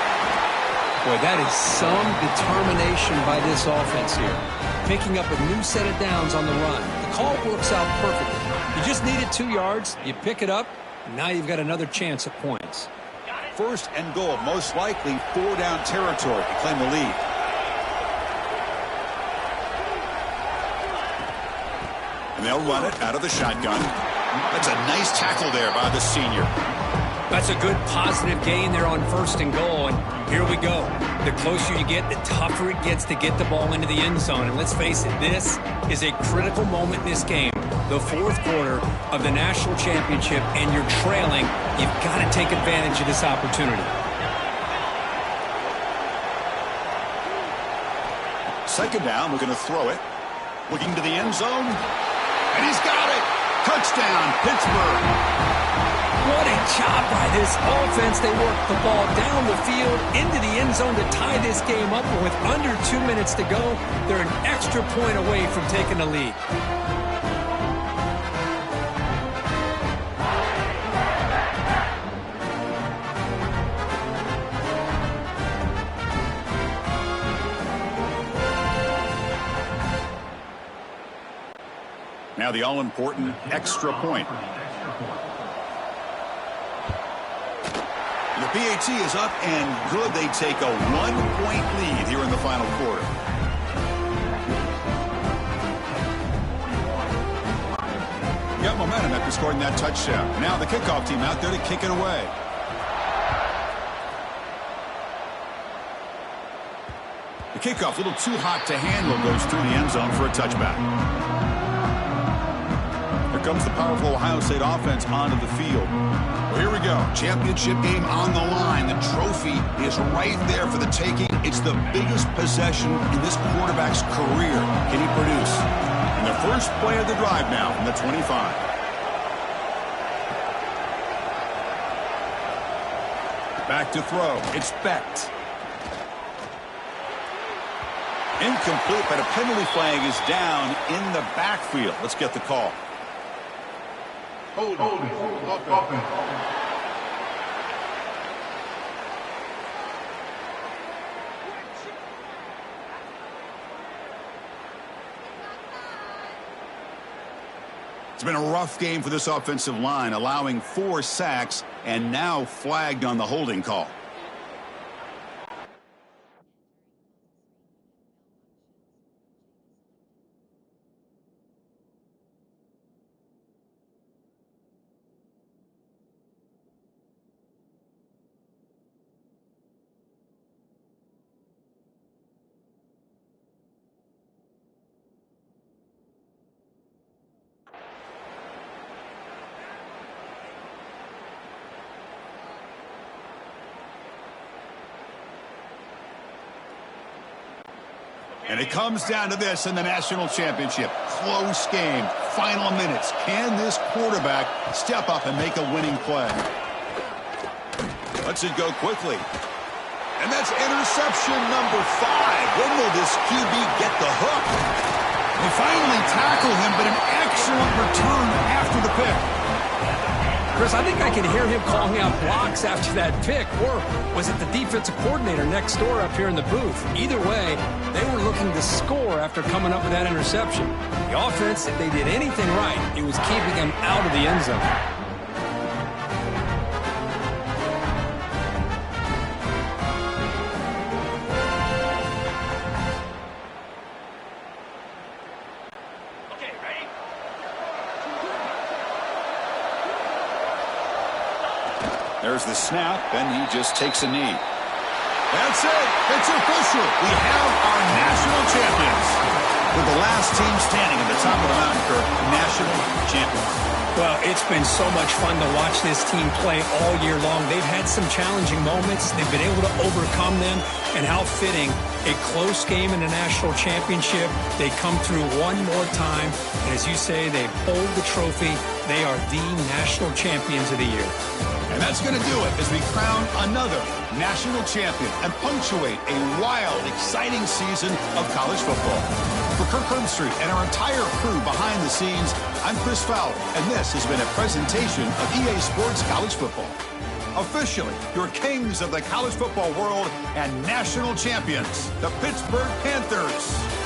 Boy, that is some determination by this offense here. Picking up a new set of downs on the run. The call works out perfectly. You just needed 2 yards. You pick it up, and now you've got another chance at points. 1st and goal, most likely 4-down territory to claim the lead. And they'll run it out of the shotgun. That's a nice tackle there by the senior. That's a good positive gain there on 1st and goal, and here we go. The closer you get, the tougher it gets to get the ball into the end zone. And let's face it, this is a critical moment in this game. The 4th quarter of the national championship, and you're trailing. You've got to take advantage of this opportunity. 2nd down, we're going to throw it. Looking to the end zone. And he's got it. Touchdown, Pittsburgh. What a job by this offense. They worked the ball down the field into the end zone to tie this game up. And with under 2 minutes to go, they're an extra point away from taking the lead. Now the all-important extra point. The PAT is up and good. They take a 1-point lead here in the final quarter. Got momentum after scoring that touchdown. Now the kickoff team out there to kick it away. The kickoff, a little too hot to handle, goes through the end zone for a touchback. Here comes the powerful Ohio State offense onto the field. Well, here we go. Championship game on the line. The trophy is right there for the taking. It's the biggest possession in this quarterback's career. Can he produce? And the first play of the drive now from the 25. Back to throw. It's Becht. Incomplete, but a penalty flag is down in the backfield. Let's get the call. Hold offense. It's been a rough game for this offensive line, allowing 4 sacks and now flagged on the holding call. And it comes down to this in the national championship. Close game. Final minutes. Can this quarterback step up and make a winning play? Lets it go quickly. And that's interception number 5. When will this QB get the hook? They finally tackle him, but an excellent return after the pick. Chris, I think I can hear him calling out blocks after that pick. Or was it the defensive coordinator next door up here in the booth? Either way, they were looking to score after coming up with that interception. The offense, if they did anything right, it was keeping them out of the end zone. There's the snap, and he just takes a knee. That's it. It's official. We have our national champions. We're the last team standing at the top of the mountain, Kirk. National champions. Well, it's been so much fun to watch this team play all year long. They've had some challenging moments. They've been able to overcome them. And how fitting, a close game in the national championship. They come through one more time. And as you say, they hold the trophy. They are the national champions of the year. And that's going to do it as we crown another national champion and punctuate a wild, exciting season of college football. For Kirk Herbstreit and our entire crew behind the scenes, I'm Chris Fowler, and this has been a presentation of EA Sports College Football. Officially, your kings of the college football world and national champions, the Pittsburgh Panthers.